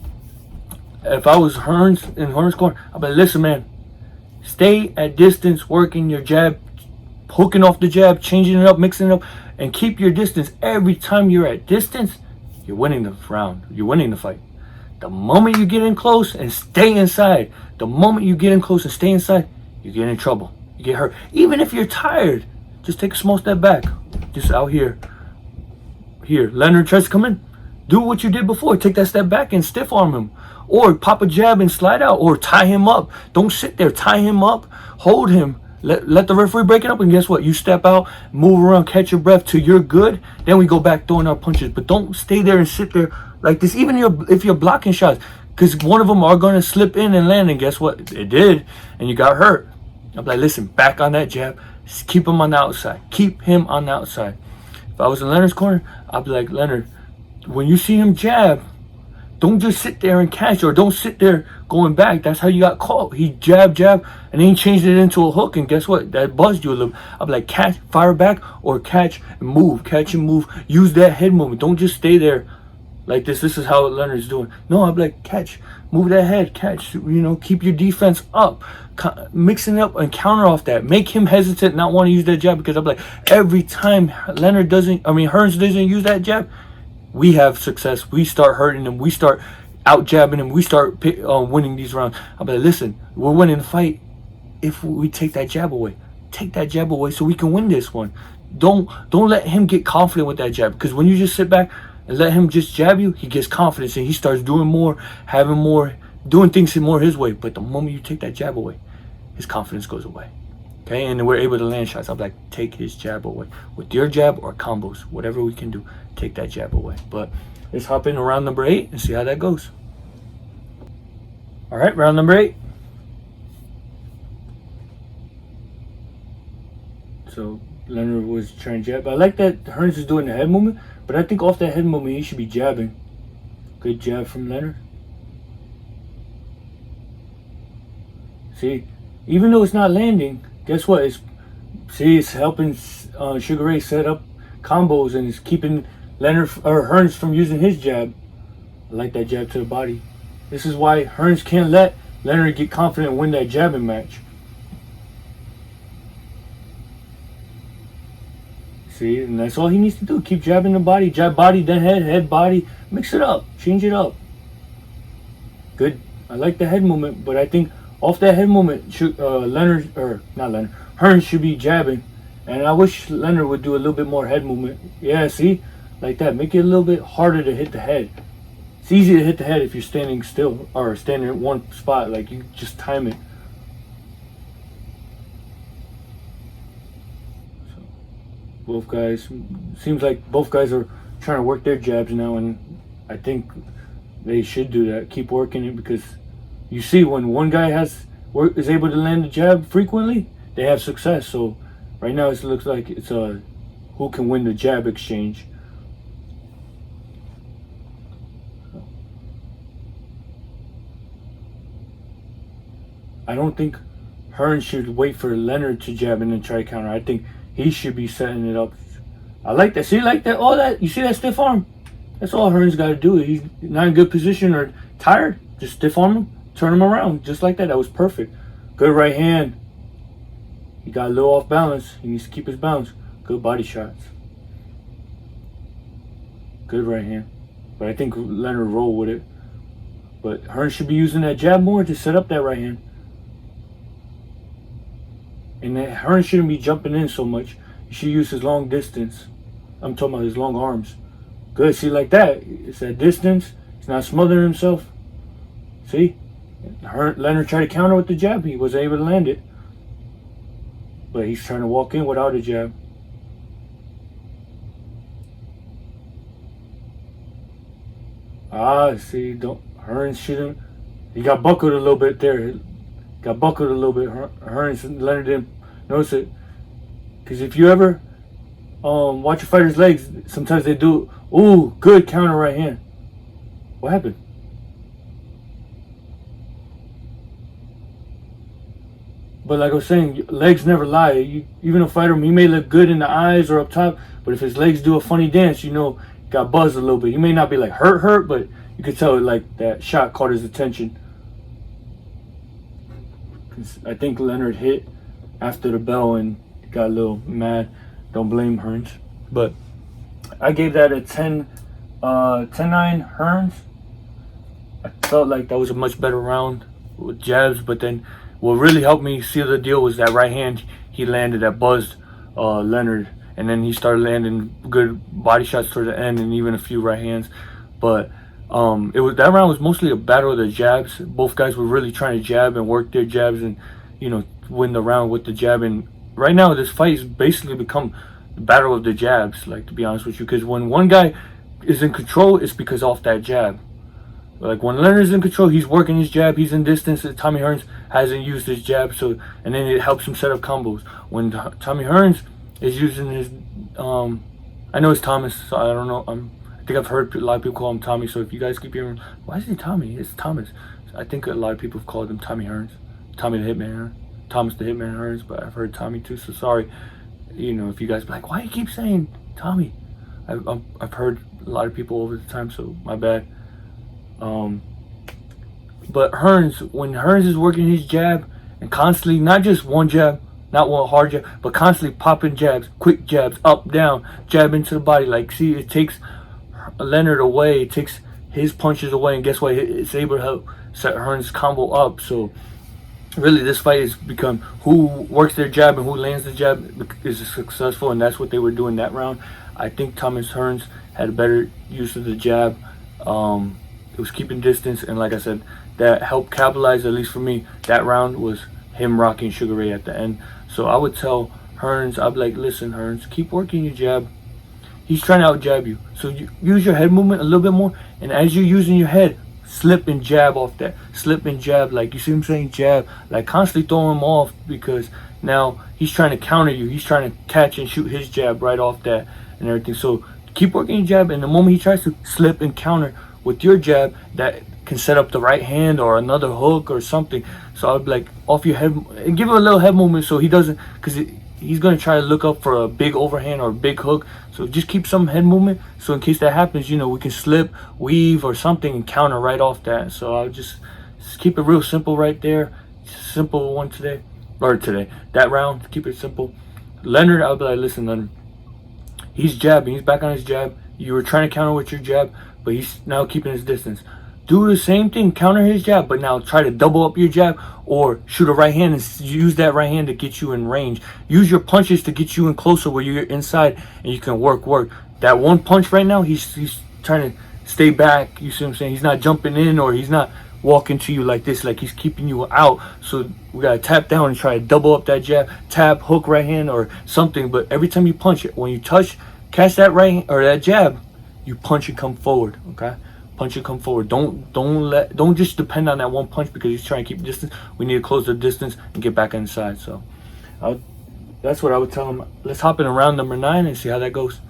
if I was Hearns in Hearns' corner, I'd be like, listen man, stay at distance, working your jab, hooking off the jab, changing it up, mixing it up, and keep your distance. Every time you're at distance, you're winning the round, you're winning the fight. The moment you get in close and stay inside, the moment you get in close and stay inside, you get in trouble, you get hurt. Even if you're tired, just take a small step back, just out here. Leonard tries to come in, do what you did before, take that step back and stiff arm him, or pop a jab and slide out, or tie him up. Don't sit there, tie him up, hold him, let the referee break it up, and guess what, you step out, move around, catch your breath till you're good, then we go back throwing our punches. But don't stay there and sit there like this, even if you're blocking shots, because one of them are going to slip in and land, and guess what, it did, and you got hurt. I'm like, listen, back on that jab, keep him on the outside, keep him on the outside. If I was in Leonard's corner, I'd be like, Leonard, when you see him jab, don't just sit there and catch, or don't sit there going back. That's how you got caught. He jab, and then he changed it into a hook, and guess what? That buzzed you a little. I'm like, catch, fire back, or catch and move, catch and move. Use that head movement. Don't just stay there like this. This is how Leonard's doing. No, I'm like, catch, move that head, catch. Keep your defense up, mixing it up and counter off that. Make him hesitant, not want to use that jab, because I'm like, every time Hearns doesn't use that jab, we have success. We start hurting him. We start out jabbing him. We start winning these rounds. I'm like, listen, we're winning the fight if we take that jab away. Take that jab away so we can win this one. Don't let him get confident with that jab, because when you just sit back and let him just jab you, he gets confidence and he starts doing more, having more, doing things more his way. But the moment you take that jab away, his confidence goes away. Okay, and we're able to land shots. I'm like, take his jab away. With your jab or combos, whatever we can do, take that jab away. But let's hop into round number 8 and see how that goes. All right, round number 8. So Leonard was trying to jab. I like that Hearns is doing the head movement, but I think off that head movement, he should be jabbing. Good jab from Leonard. See, even though it's not landing, guess what? It's helping Sugar Ray set up combos, and it's keeping Leonard or Hearns from using his jab. I like that jab to the body. This is why Hearns can't let Leonard get confident and win that jabbing match. See, and that's all he needs to do. Keep jabbing the body. Jab body, then head, body. Mix it up. Change it up. Good. I like the head movement, but I think off that head movement, Hearns should be jabbing. And I wish Leonard would do a little bit more head movement. Yeah, see? Like that. Make it a little bit harder to hit the head. It's easy to hit the head if you're standing still or standing in one spot. Like, you just time it. So, both guys, seems like both guys are trying to work their jabs now, and I think they should do that. Keep working it, because you see, when one guy is able to land the jab frequently, they have success. So right now it looks like it's who can win the jab exchange. I don't think Hearns should wait for Leonard to jab and then try to counter. I think he should be setting it up I like that. See, like that, all that. You see that stiff arm? That's all Hearns got to do. He's not in good position or tired. Just stiff arm him, turn him around, just like that. That was perfect. Good right hand. He got a little off balance. He needs to keep his balance. Good body shots. Good right hand. But I think Leonard rolled with it. But Hearns should be using that jab more to set up that right hand. And that Hearns shouldn't be jumping in so much. He should use his long distance. I'm talking about his long arms. Good, see, like that. It's that distance. He's not smothering himself. See? Leonard tried to counter with the jab. He was able to land it. But he's trying to walk in without a jab. See, Hearns shouldn't. He got buckled a little bit there. Got buckled a little bit. Hearns, Leonard didn't notice it. Because if you ever watch a fighter's legs, sometimes they do, ooh, good counter right hand. What happened? But like I was saying, legs never lie. Even a fighter, he may look good in the eyes or up top, but if his legs do a funny dance, you know, got buzzed a little bit. He may not be like hurt, but you could tell like that shot caught his attention. I think Leonard hit after the bell and got a little mad. Don't blame Hearns. But I gave that a 10-9 Hearns. I felt like that was a much better round with jabs, but then what really helped me seal the deal was that right hand he landed that buzzed Leonard, and then he started landing good body shots toward the end and even a few right hands. But that round was mostly a battle of the jabs. Both guys were really trying to jab and work their jabs and, you know, win the round with the jab. And right now this fight has basically become the battle of the jabs, like, to be honest with you, because when one guy is in control, it's because off that jab. Like when Leonard's in control, he's working his jab, he's in distance. Tommy Hearns hasn't used his jab, so, and then it helps him set up combos. When Tommy Hearns is using his, I know it's Thomas, so I don't know. I think I've heard a lot of people call him Tommy. So if you guys keep hearing, why is he Tommy? It's Thomas. I think a lot of people have called him Tommy Hearns, Tommy the Hitman, Thomas the Hitman Hearns, but I've heard Tommy too. So sorry, you know, if you guys be like, why do you keep saying Tommy? I've heard a lot of people over the time, so my bad. But Hearns, when Hearns is working his jab and constantly, not just one jab, not one hard jab, but constantly popping jabs, quick jabs, up, down, jab into the body. Like, see, it takes Leonard away, it takes his punches away, and guess what? It's able to help set Hearns' combo up. So really, this fight has become who works their jab and who lands the jab is successful, and that's what they were doing that round. I think Thomas Hearns had a better use of the jab. It was keeping distance, and like I said, that helped capitalize, at least for me. That round was him rocking Sugar Ray at the end. So I would tell Hearns, I'd be like, listen, Hearns, keep working your jab. He's trying to out jab you, so you use your head movement a little bit more, and as you're using your head, slip and jab off that. Slip and jab, like, you see him saying jab, like constantly throw him off, because now he's trying to counter you. He's trying to catch and shoot his jab right off that and everything. So keep working your jab, and the moment he tries to slip and counter with your jab, that can set up the right hand or another hook or something. So I'd be like, off your head, and give him a little head movement so he doesn't, because he's going to try to look up for a big overhand or a big hook. So just keep some head movement, so in case that happens, you know, we can slip, weave or something and counter right off that. So I'll just keep it real simple right there. Simple one today, that round, keep it simple. Leonard, I'll be like, listen, Leonard, he's jabbing, he's back on his jab. You were trying to counter with your jab, but he's now keeping his distance. Do the same thing, counter his jab, but now try to double up your jab or shoot a right hand and use that right hand to get you in range. Use your punches to get you in closer where you're inside and you can work. That one punch right now, he's trying to stay back, you see what I'm saying? He's not jumping in, or he's not walking to you like this, like he's keeping you out. So we gotta tap down and try to double up that jab, tap, hook right hand or something. But every time you punch it, when you catch that right hand, or that jab, you punch and come forward, okay? Punch and come forward. Don't just depend on that one punch because he's trying to keep distance. We need to close the distance and get back inside. So that's what I would tell him. Let's hop in round number 9 and see how that goes.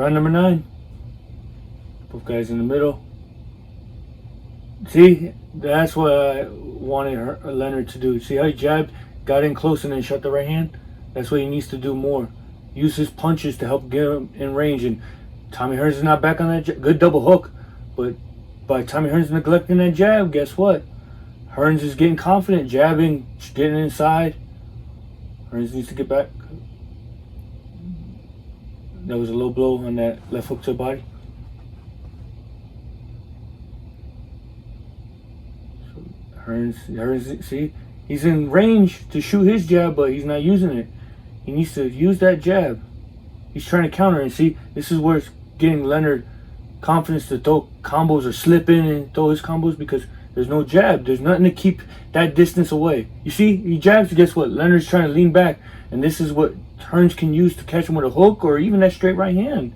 Round number 9. Both guys in the middle. See, that's what I wanted Leonard to do. See how he jabbed, got in close, and then shut the right hand? That's what he needs to do more. Use his punches to help get him in range. And Tommy Hearns is not back on that good double hook. But by Tommy Hearns neglecting that jab, guess what? Hearns is getting confident, jabbing, getting inside. Hearns needs to get back. That was a low blow on that left hook to the body. Hearns, see, he's in range to shoot his jab, but he's not using it. He needs to use that jab. He's trying to counter, and see, this is where it's getting Leonard confidence to throw combos or slip in and throw his combos, because there's no jab. There's nothing to keep that distance away. You see, he jabs, guess what? Leonard's trying to lean back, and this is what Hearns can use to catch him with a hook or even that straight right hand.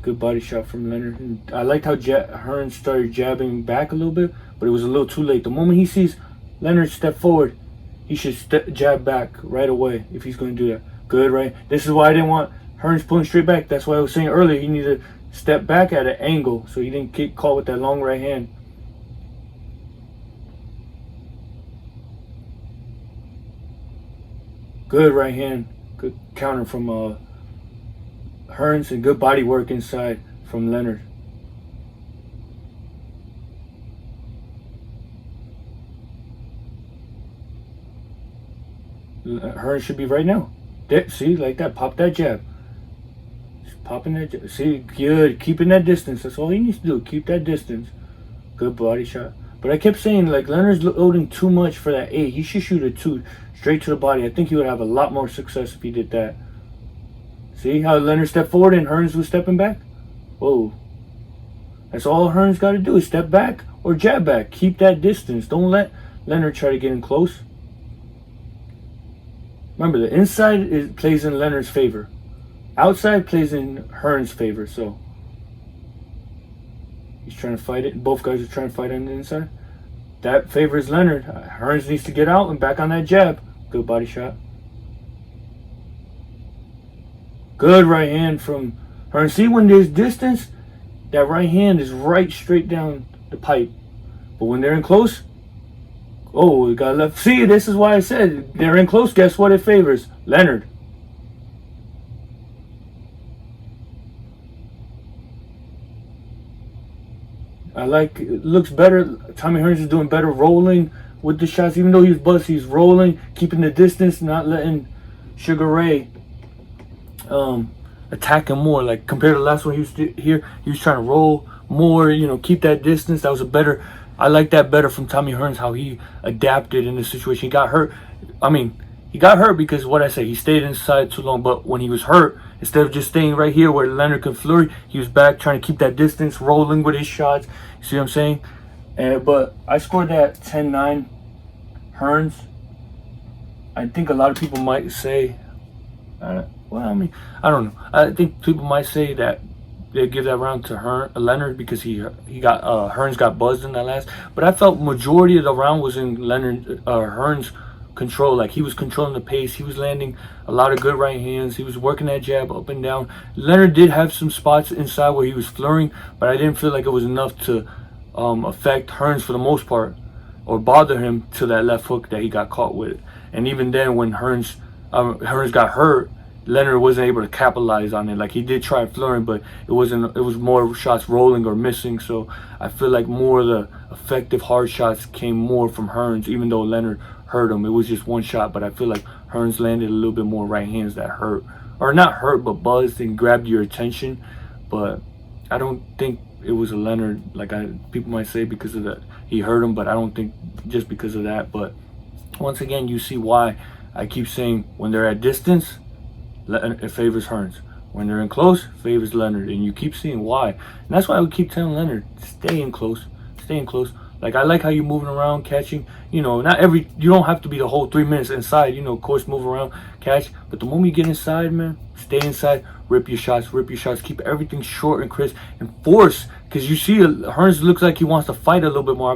Good body shot from Leonard. And I liked how Hearns started jabbing back a little bit, but it was a little too late. The moment he sees Leonard step forward, he should jab back right away if he's going to do that. Good, right? This is why I didn't want Hearns pulling straight back. That's why I was saying earlier he needed to step back at an angle so he didn't get caught with that long right hand. Good right hand. Good counter from Hearns, and good body work inside from Leonard. Hearns should be right now. See, like that. Pop that jab. Just popping that jab. See, good. Keeping that distance. That's all he needs to do. Keep that distance. Good body shot. But I kept saying, like, Leonard's loading too much for that 8. He should shoot a 2 straight to the body. I think he would have a lot more success if he did that. See how Leonard stepped forward and Hearns was stepping back? Whoa. That's all Hearns got to do is step back or jab back. Keep that distance. Don't let Leonard try to get in close. Remember, the inside plays in Leonard's favor. Outside plays in Hearns' favor. So he's trying to fight it. Both guys are trying to fight on the inside. That favors Leonard. Hearns needs to get out and back on that jab. Good body shot. Good right hand from Hearns. See, when there's distance, that right hand is right straight down the pipe. But when they're in close, oh, we got left. See, this is why I said they're in close. Guess what it favors? Leonard. I like it. Looks better. Tommy Hearns is doing better rolling with the shots. Even though he's buzzed, he's rolling, keeping the distance, not letting Sugar Ray attack him more. Like compared to the last one he was here, he was trying to roll more, you know, keep that distance. That was a better, I like that better from Tommy Hearns, how he adapted in the situation. He got hurt. I mean, he got hurt because what I say, he stayed inside too long. But when he was hurt, instead of just staying right here where Leonard could flurry, he was back trying to keep that distance, rolling with his shots. You see what I'm saying? But I scored that 10-9 Hearns. I think a lot of people might say, well, I mean, I don't know. I think people might say that they give that round to Leonard because he got Hearns got buzzed in that last. But I felt majority of the round was in Hearns' control. Like he was controlling the pace. He was landing a lot of good right hands. He was working that jab up and down. Leonard did have some spots inside where he was flurrying, but I didn't feel like it was enough to affect Hearns for the most part or bother him to that left hook that he got caught with. And even then, when Hearns got hurt, Leonard wasn't able to capitalize on it. Like he did try flurrying, but it wasn't. It was more shots rolling or missing. So I feel like more of the effective hard shots came more from Hearns, even though Leonard hurt him. It was just one shot, but I feel like Hearns landed a little bit more right hands that hurt, or not hurt, but buzzed and grabbed your attention. But I don't think it was a Leonard, like people might say, because of that he hurt him, but I don't think just because of that. But once again, you see why I keep saying when they're at distance, it favors Hearns. When they're in close, favors Leonard. And you keep seeing why. And that's why I would keep telling Leonard, stay in close. Stay in close. Like, I like how you're moving around, catching. You know, you don't have to be the whole 3 minutes inside. You know, of course, move around, catch. But the moment you get inside, man, stay inside. Rip your shots. Keep everything short and crisp. And force. Because you see, Hearns looks like he wants to fight a little bit more.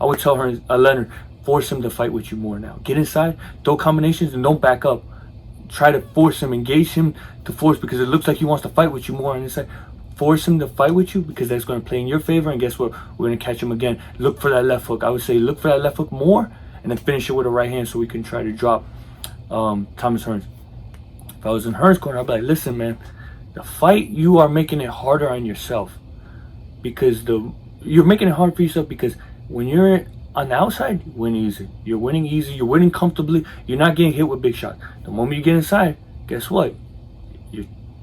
I would tell Leonard, force him to fight with you more now. Get inside, throw combinations, and don't back up. try to force him, engage him to force, because it looks like he wants to fight with you more. And it's like, force him to fight with you, because that's going to play in your favor. And guess what? We're going to catch him again. Look for that left hook. I would say look for that left hook more, and then finish it with a right hand so we can try to drop Thomas Hearns. If I was in Hearns' corner, I'd be like, listen, man, the fight, you are making it harder on yourself, because you're making it hard for yourself, because when you're on the outside, you win easy. You're winning easy. You're winning comfortably. You're not getting hit with big shots. The moment you get inside, guess what?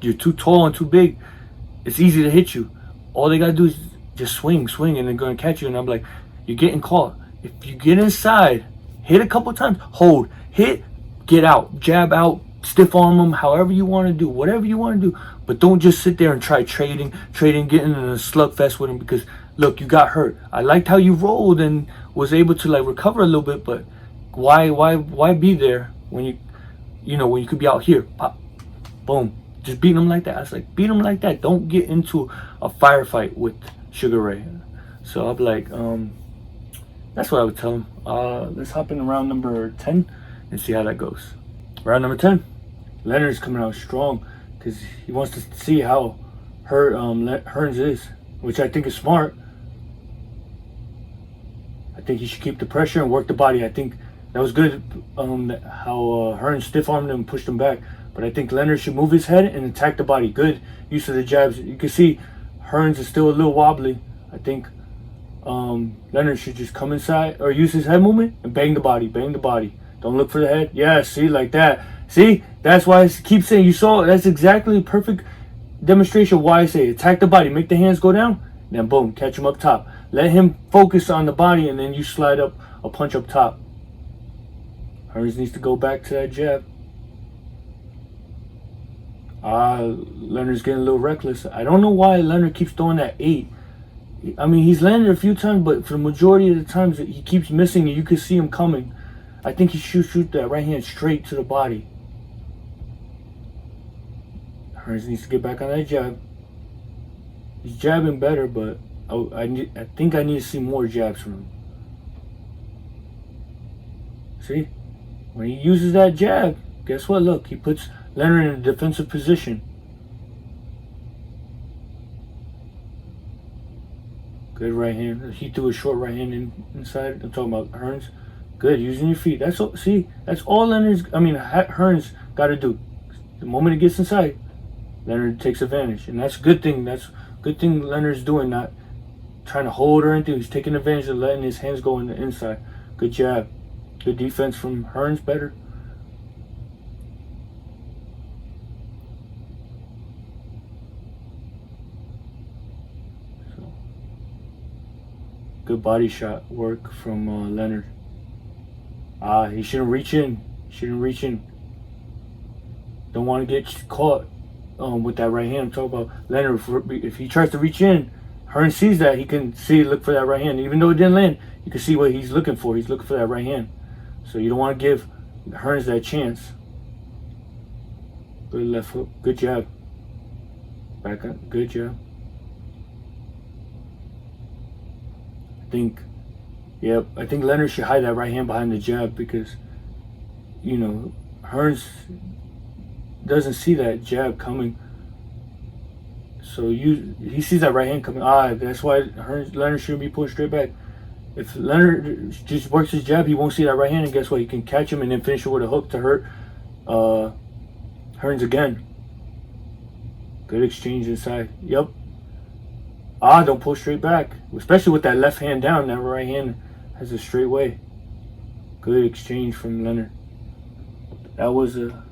You're too tall and too big. It's easy to hit you. All they gotta do is just swing, and they're gonna catch you. And I'm like, you're getting caught. If you get inside, hit a couple times, hold, hit, get out, jab out, stiff arm them, however you want to do, whatever you want to do. But don't just sit there and try trading, getting in a slugfest with him, because look, you got hurt. I liked how you rolled and was able to like recover a little bit, but why be there when when you could be out here? Pop, boom, just beating him like that. I was like, beat him like that. Don't get into a firefight with Sugar Ray. So I'll be like, that's what I would tell him. Let's hop in round number 10 and see how that goes. Round number 10, Leonard's coming out strong because he wants to see how Hearns is, which I think is smart. I think he should keep the pressure and work the body. I think that was good how Hearns stiff-armed him and pushed him back. But I think Leonard should move his head and attack the body. Good use of the jabs. You can see Hearns is still a little wobbly. I think Leonard should just come inside or use his head movement and bang the body. Bang the body. Don't look for the head. Yeah, see, like that. See, that's why I keep saying, you saw, that's exactly a perfect demonstration of why I say attack the body. Make the hands go down. Then boom, catch him up top. Let him focus on the body, and then you slide up a punch up top. Hearns needs to go back to that jab. Leonard's getting a little reckless. I don't know why Leonard keeps throwing that 8. I mean, he's landed a few times, but for the majority of the times he keeps missing it. You can see him coming. I think he should shoot that right hand straight to the body. Hearns needs to get back on that jab. He's jabbing better, but I think I need to see more jabs from him. See? When he uses that jab, guess what? Look, he puts Leonard in a defensive position. Good right hand. He threw a short right hand inside. I'm talking about Hearns. Good, using your feet. That's all. See, that's all Hearns got to do. The moment he gets inside, Leonard takes advantage, and that's a good thing. That's a good thing Leonard's doing, not trying to hold or anything. He's taking advantage of letting his hands go in the inside. Good jab. Good defense from Hearns. Better. So, good body shot work from Leonard. He shouldn't reach in. Don't want to get caught with that right hand. I'm talking about Leonard. If he tries to reach in, Hearns sees that. He can look for that right hand. Even though it didn't land, you can see what he's looking for. He's looking for that right hand. So you don't want to give Hearns that chance. Good left hook. Good jab. Back up. Good jab. I think Leonard should hide that right hand behind the jab, because, Hearns doesn't see that jab coming. So he sees that right hand coming. That's why Leonard shouldn't be pulled straight back. If Leonard just works his jab, he won't see that right hand, and guess what? He can catch him and then finish it with a hook to hurt Hearns again. Good exchange inside. Yep. Don't pull straight back, especially with that left hand down. That right hand has a straight way. Good exchange from Leonard. That was a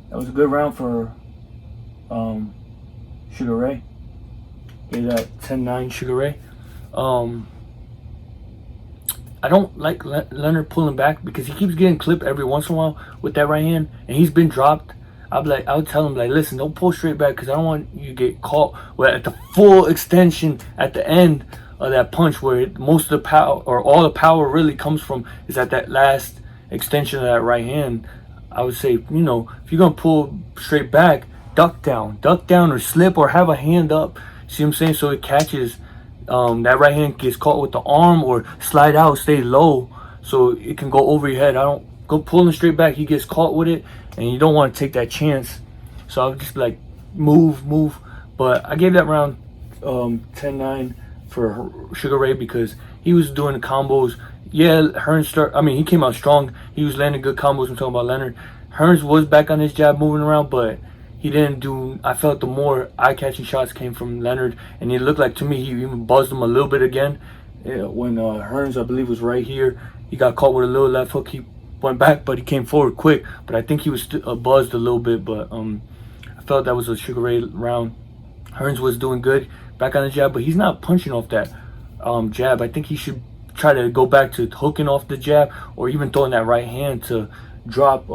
good round for Sugar Ray. Gave that 10-9 Sugar Ray. I don't like Leonard pulling back, because he keeps getting clipped every once in a while with that right hand, and he's been dropped. I would tell him, listen, don't pull straight back, because I don't want you to get caught at the full extension at the end of that punch, where most of the power, or all the power really comes from, is at that last extension of that right hand. I would say, if you're going to pull straight back, duck down or slip, or have a hand up. See what I'm saying? So it catches, that right hand gets caught with the arm, or slide out, stay low, so it can go over your head. go pulling straight back, he gets caught with it, and you don't want to take that chance. So I would just be like, move. But I gave that round 10-9 for Sugar Ray because he was doing the combos. Yeah, Hearns he came out strong. He was landing good combos. I'm talking about Leonard. Hearns was back on his jab moving around, but he didn't do. I felt the more eye-catching shots came from Leonard, and it looked like to me he even buzzed him a little bit again. When Hearns, I believe, was right here, he got caught with a little left hook. He went back, but he came forward quick. But I think he was buzzed a little bit. But I felt that was a Sugar Ray round. Hearns was doing good back on the jab, but he's not punching off that jab. I think he should try to go back to hooking off the jab, or even throwing that right hand to drop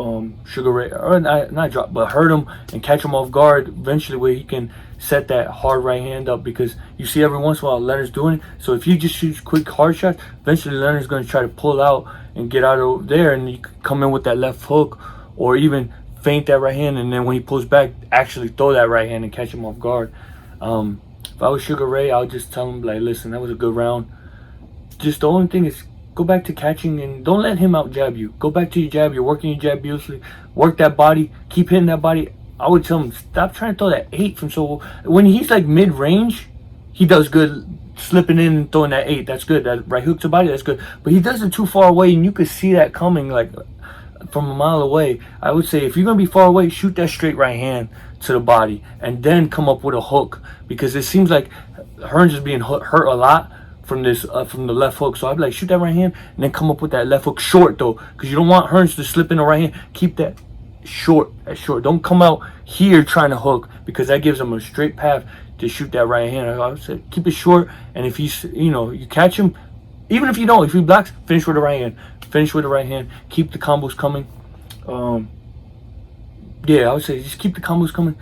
Sugar Ray, or not drop, but hurt him and catch him off guard eventually, where he can set that hard right hand up. Because you see every once in a while Leonard's doing it. So if you just shoot quick hard shots, eventually Leonard's going to try to pull out and get out of there, and you come in with that left hook, or even feint that right hand, and then when he pulls back, actually throw that right hand and catch him off guard. If I was Sugar Ray, I would just tell him, like, listen, that was a good round. Just the only thing is, go back to catching and don't let him out jab you. Go back to your jab. You're working your jab beautifully. Work that body. Keep hitting that body. I would tell him, stop trying to throw that 8 from so. When he's like mid-range, he does good slipping in and throwing that 8. That's good. That right hook to body, that's good. But he does it too far away, and you could see that coming like from a mile away. I would say if you're going to be far away, shoot that straight right hand to the body and then come up with a hook, because it seems like Hearns is being hurt a lot from this from the left hook. So I'd be like, shoot that right hand and then come up with that left hook short though, because you don't want Hearns to slip in the right hand. Keep that short. Don't come out here trying to hook, because that gives him a straight path to shoot that right hand. I would say keep it short, and if you catch him, even if you don't, if he blocks, finish with the right hand. Keep the combos coming. I would say just keep the combos coming.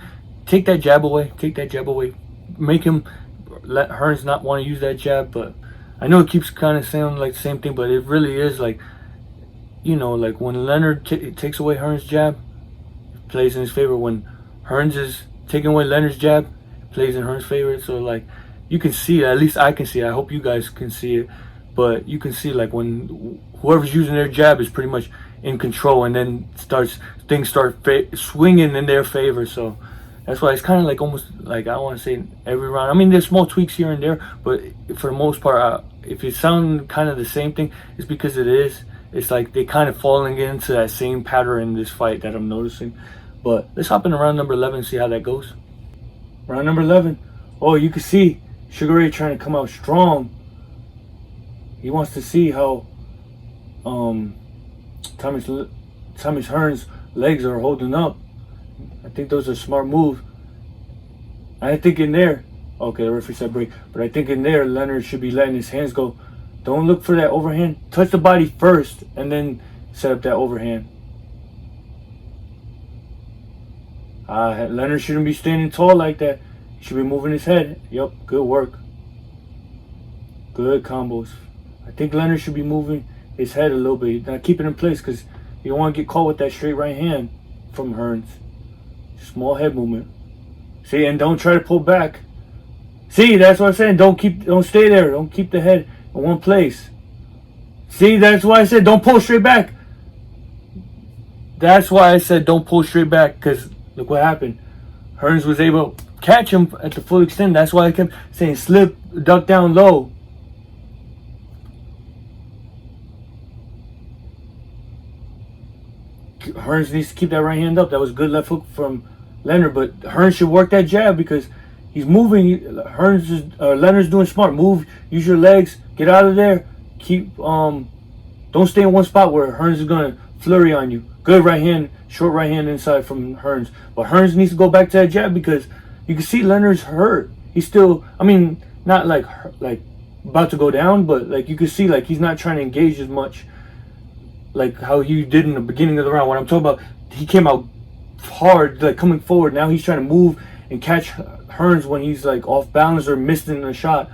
Take that jab away. Make him let Hearns not want to use that jab. But I know it keeps kind of sounding like the same thing, but it really is like, like when Leonard takes away Hearns' jab, it plays in his favor. When Hearns is taking away Leonard's jab, it plays in Hearns' favor. So like you can see, at least I can see, I hope you guys can see it, but you can see like when whoever's using their jab is pretty much in control, and then things start swinging in their favor. So that's why it's kind of like almost like, I don't want to say every round. I mean, there's small tweaks here and there, but for the most part, if it sounds kind of the same thing, it's because it is. It's like they kind of falling into that same pattern in this fight that I'm noticing. But let's hop into round number 11 and see how that goes. Round number 11. Oh, you can see Sugar Ray trying to come out strong. He wants to see how Thomas Hearns' legs are holding up. I think those are smart moves. I think in there, okay, the referee said break, but I think in there Leonard should be letting his hands go. Don't look for that overhand. Touch the body first and then set up that overhand. Leonard shouldn't be standing tall like that. He should be moving his head. Yep, good work. Good combos. I think Leonard should be moving his head a little bit. Not keep it in place, because you don't want to get caught with that straight right hand from Hearns. Small head movement. See, and don't try to pull back. See, that's what I'm saying. Don't stay there. Don't keep the head in one place. See, that's why I said don't pull straight back. That's why I said don't pull straight back, because look what happened. Hearns was able to catch him at the full extent. That's why I kept saying slip, duck down low. Hearns needs to keep that right hand up. That was a good left hook from Leonard, but Hearns should work that jab because he's moving. Leonard's doing smart. Move, use your legs, get out of there. Keep don't stay in one spot where Hearns is gonna flurry on you. Good right hand, short right hand inside from Hearns, but Hearns needs to go back to that jab because you can see Leonard's hurt. He's still, not like about to go down, but like you can see like he's not trying to engage as much. Like how he did in the beginning of the round. What I'm talking about, he came out hard, like coming forward. Now he's trying to move and catch Hearns when he's like off balance or missing a shot.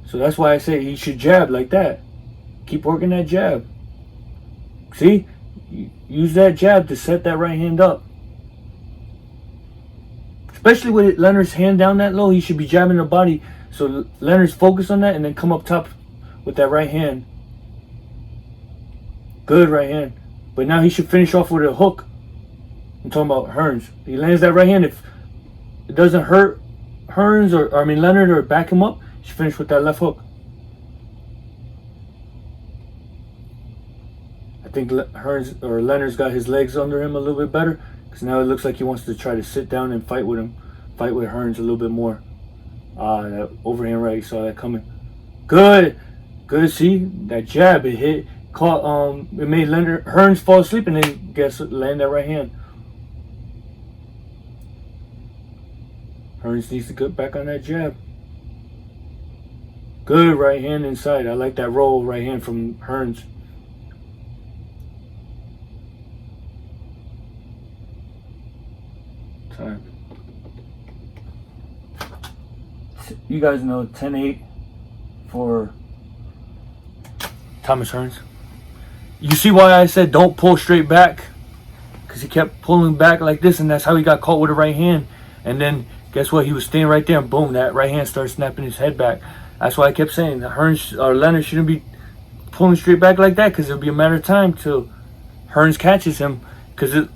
So that's why I say he should jab like that. Keep working that jab. See? Use that jab to set that right hand up. Especially with Leonard's hand down that low, he should be jabbing the body. So Leonard's focused on that and then come up top with that right hand. Good right hand. But now he should finish off with a hook. I'm talking about Hearns. He lands that right hand. If it doesn't hurt Hearns Leonard or back him up, he should finish with that left hook. I think Hearns or Leonard's got his legs under him a little bit better, because now it looks like he wants to try to sit down and fight with him, fight with Hearns a little bit more. That overhand right, you saw that coming. Good. See that jab, it hit, caught. It made Hearns fall asleep, and then land that right hand. Hearns needs to get back on that jab. Good right hand inside. I like that roll right hand from Hearns. Time. You guys know 10-8 for Thomas Hearns. You see why I said don't pull straight back? Because he kept pulling back like this, and that's how he got caught with a right hand. And then guess what? He was staying right there, and boom, that right hand started snapping his head back. That's why I kept saying that Hearns or Leonard shouldn't be pulling straight back like that, because it'll be a matter of time till Hearns catches him, because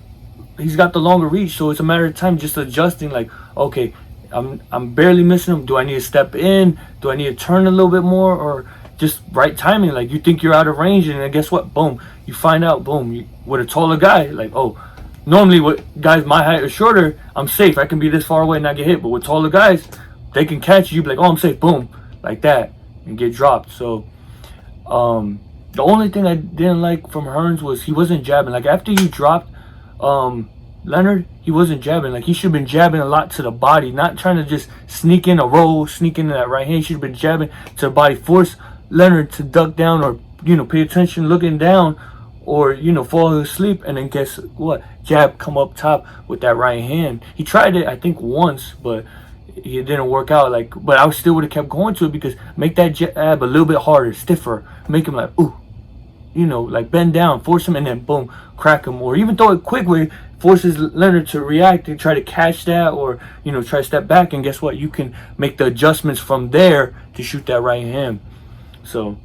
he's got the longer reach. So it's a matter of time just adjusting, like, okay, I'm barely missing him. Do I need to step in? Do I need to turn a little bit more? Or just right timing? Like, you think you're out of range, and then guess what? Boom. You find out, boom, with a taller guy, like, oh, normally with guys my height or shorter, I'm safe. I can be this far away and not get hit. But with taller guys, they can catch you, be like, oh, I'm safe. Boom. Like that. And get dropped. So, the only thing I didn't like from Hearns was he wasn't jabbing. Like, after you dropped Leonard, he wasn't jabbing. Like, he should have been jabbing a lot to the body, not trying to just sneak in a roll, sneak into that right hand. He should have been jabbing to the body, force Leonard to duck down, or pay attention looking down, or fall asleep, and then guess what? Jab, come up top with that right hand. He tried it, I think, once, but it didn't work out. Like, but I still would have kept going to it, because make that jab a little bit harder, stiffer, make him like, ooh, like bend down, force him, and then boom, crack him, or even throw it quick where it forces Leonard to react and try to catch that, or try to step back, and guess what? You can make the adjustments from there to shoot that right hand. So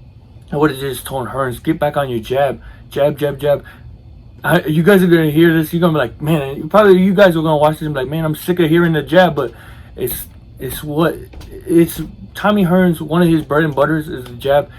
I would have just told Hearns, get back on your jab. Jab. You guys are gonna hear this. You're gonna be like, man. You guys are gonna watch this and be like, man, I'm sick of hearing the jab. But it's Tommy Hearns. One of his bread and butters is the jab.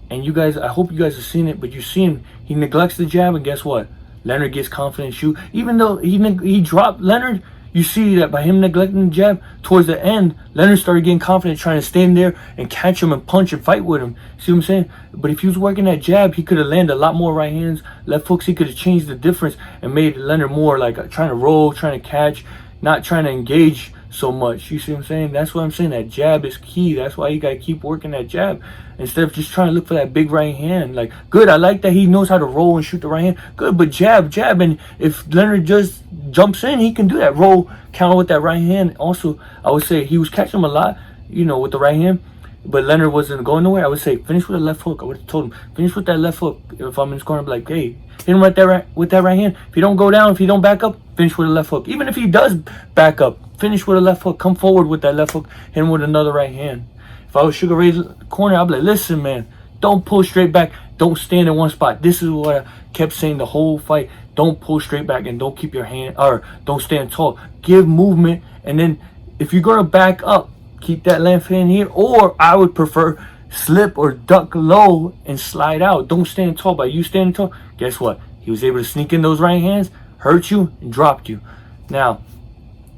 And you guys, I hope you guys have seen it. But you see him, he neglects the jab, and guess what? Leonard gets confident shoot. Even though he dropped Leonard, you see that by him neglecting the jab, towards the end, Leonard started getting confident, trying to stand there and catch him and punch and fight with him. See what I'm saying? But if he was working that jab, he could have landed a lot more right hands, left hooks. He could have changed the difference and made Leonard more like trying to roll, trying to catch, not trying to engage so much. You see what I'm saying? That's what I'm saying. That jab is key. That's why you got to keep working that jab instead of just trying to look for that big right hand. Like, good, I like that he knows how to roll and shoot the right hand. Good, but jab. And if Leonard just jumps in, he can do that roll counter with that right hand. Also, I would say he was catching him a lot, with the right hand, but Leonard wasn't going nowhere. I would say finish with a left hook. I would have told him finish with that left hook. If I'm in his corner, I'd be like, hey, hit him right there with that right hand. If you don't go down, if you don't back up, finish with a left hook. Even if he does back up, finish with a left hook. Come forward with that left hook. Hit him with another right hand. If I was Sugar Ray's corner, I'd be like, listen, man, don't pull straight back. Don't stand in one spot. This is what I kept saying the whole fight. Don't pull straight back, and don't keep your hand, or don't stand tall. Give movement, and then if you're going to back up, keep that left hand here, or I would prefer slip or duck low and slide out. Don't stand tall. By you standing tall, guess what? He was able to sneak in those right hands, hurt you, and dropped you. Now,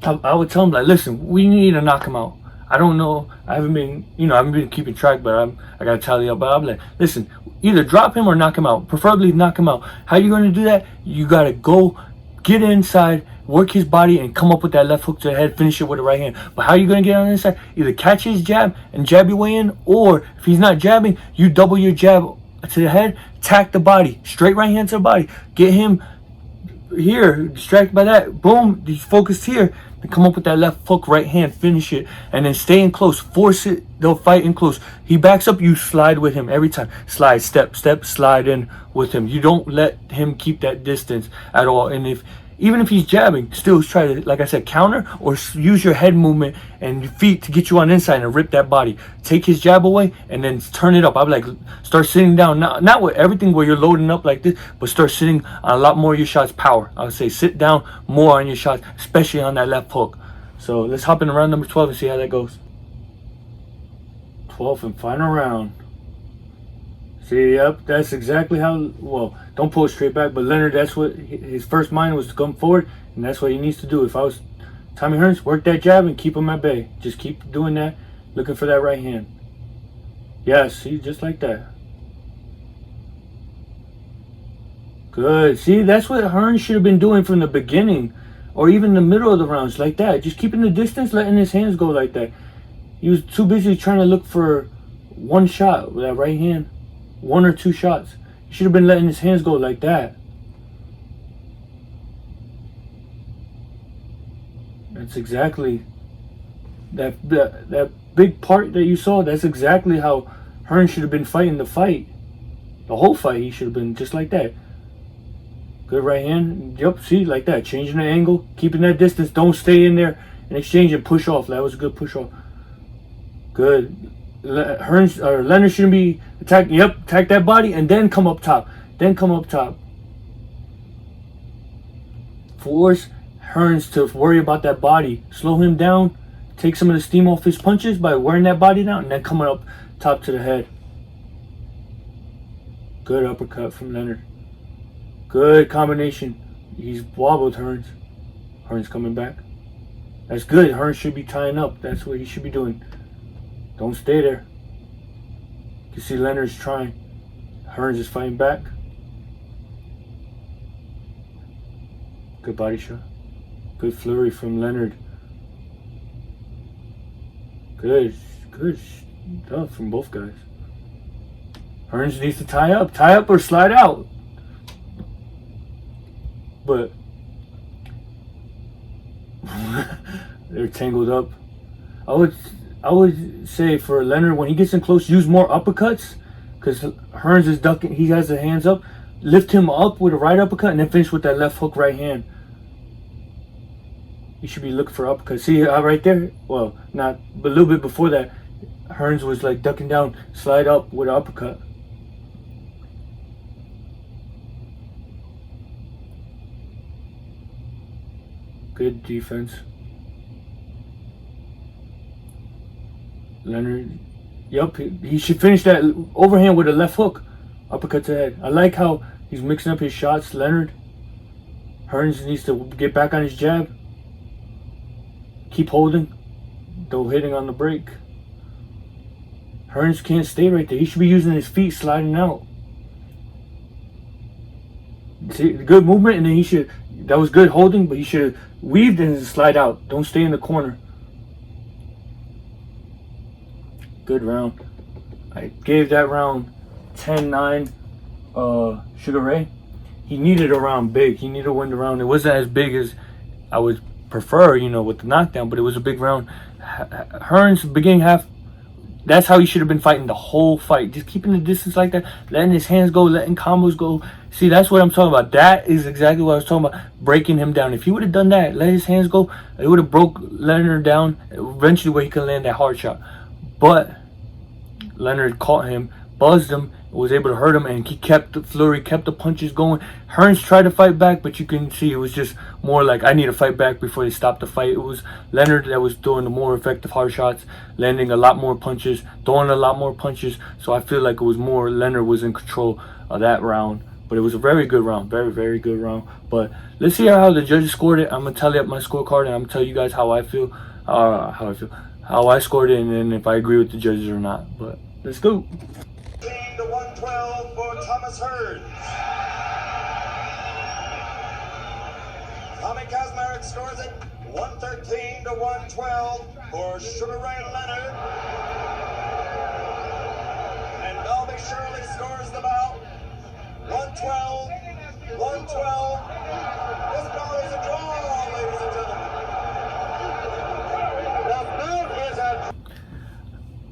I would tell him, like, listen, we need to knock him out. I don't know. I haven't been keeping track, but I got to tally up. But I'm like, listen, either drop him or knock him out. Preferably knock him out. How you going to do that? You got to go get inside, work his body, and come up with that left hook to the head, finish it with the right hand. But how are you going to get on the inside? Either catch his jab and jab your way in, or if he's not jabbing, you double your jab to the head, tack the body, straight right hand to the body. Get him here, distracted by that. Boom, he's focused here. And come up with that left hook, right hand, finish it, and then stay in close, force it. They'll fight in close. He backs up, you slide with him every time. Slide, step, slide in with him. You don't let him keep that distance at all. And if Even if he's jabbing, still try to, like I said, counter or use your head movement and your feet to get you on inside and rip that body. Take his jab away and then turn it up. I'd be like, start sitting down. Not with everything where you're loading up like this, but start sitting on a lot more of your shots. Power. I would say sit down more on your shots, especially on that left hook. So let's hop in round number 12 and see how that goes. 12th and final round. See, yep, that's exactly how, well, don't pull it straight back, but Leonard, that's what his first mind was, to come forward, and that's what he needs to do. If I was Tommy Hearns, work that jab and keep him at bay. Just keep doing that, looking for that right hand. Yes, see, just like that. Good. See, that's what Hearns should have been doing from the beginning, or even the middle of the rounds, like that. Just keeping the distance, letting his hands go like that. He was too busy trying to look for one shot with that right hand. 1 or 2 shots. He should have been letting his hands go like that. That's exactly that big part that you saw. That's exactly how Hearns should have been fighting the fight. The whole fight, he should have been just like that. Good right hand. Yep, see, like that. Changing the angle, keeping that distance. Don't stay in there and exchange and push off. That was a good push off. Good. Hearns or Leonard shouldn't be attacking. Yep, attack that body and then come up top. Then come up top. Force Hearns to worry about that body. Slow him down. Take some of the steam off his punches by wearing that body down and then coming up top to the head. Good uppercut from Leonard. Good combination. He's wobbled Hearns. Hearns coming back. That's good. Hearns should be tying up. That's what he should be doing. Don't stay there. You can see Leonard's trying. Hearns is fighting back. Good body shot. Good flurry from Leonard. Good stuff from both guys. Hearns needs to tie up or slide out. But they're tangled up. I would say for Leonard, when he gets in close, use more uppercuts, because Hearns is ducking. He has the hands up. Lift him up with a right uppercut and then finish with that left hook right hand. You should be looking for uppercuts. See right there? Well, not, but a little bit before that, Hearns was like ducking down, slide up with an uppercut. Good defense. Leonard, yep, he should finish that overhand with a left hook. Uppercut to the head. I like how he's mixing up his shots, Leonard. Hearns needs to get back on his jab. Keep holding, though hitting on the break. Hearns can't stay right there. He should be using his feet, sliding out. See, good movement, and then he should, that was good holding, but he should have weaved and slide out. Don't stay in the corner. Good round. I gave that round 10-9. Sugar Ray, he needed a round big. He needed to win the round. It wasn't as big as I would prefer, you know, with the knockdown, but it was a big round. Hearns, beginning half, that's how he should have been fighting the whole fight. Just keeping the distance like that, letting his hands go, letting combos go. See, that's what I'm talking about. That is exactly what I was talking about, breaking him down. If he would have done that, let his hands go, it would have broke Leonard down eventually where he could land that hard shot. But Leonard caught him, buzzed him, was able to hurt him, and he kept the flurry, kept the punches going. Hearns tried to fight back, but you can see it was just more like, I need to fight back before they stop the fight. It was Leonard that was doing the more effective hard shots, landing a lot more punches, throwing a lot more punches. So I feel like it was more Leonard was in control of that round. But it was a very good round, very, very good round. But let's see how the judges scored it. I'm gonna tally up my scorecard, and I'm gonna tell you guys how I feel, how I scored it, and then if I agree with the judges or not. But let's go. 112 for Thomas Hearns. Tommy Kazmarek scores it 113 to 112 for Sugar Ray Leonard. And Melby Shirley scores the bout 112. This bout is a draw, ladies and gentlemen. The bout is a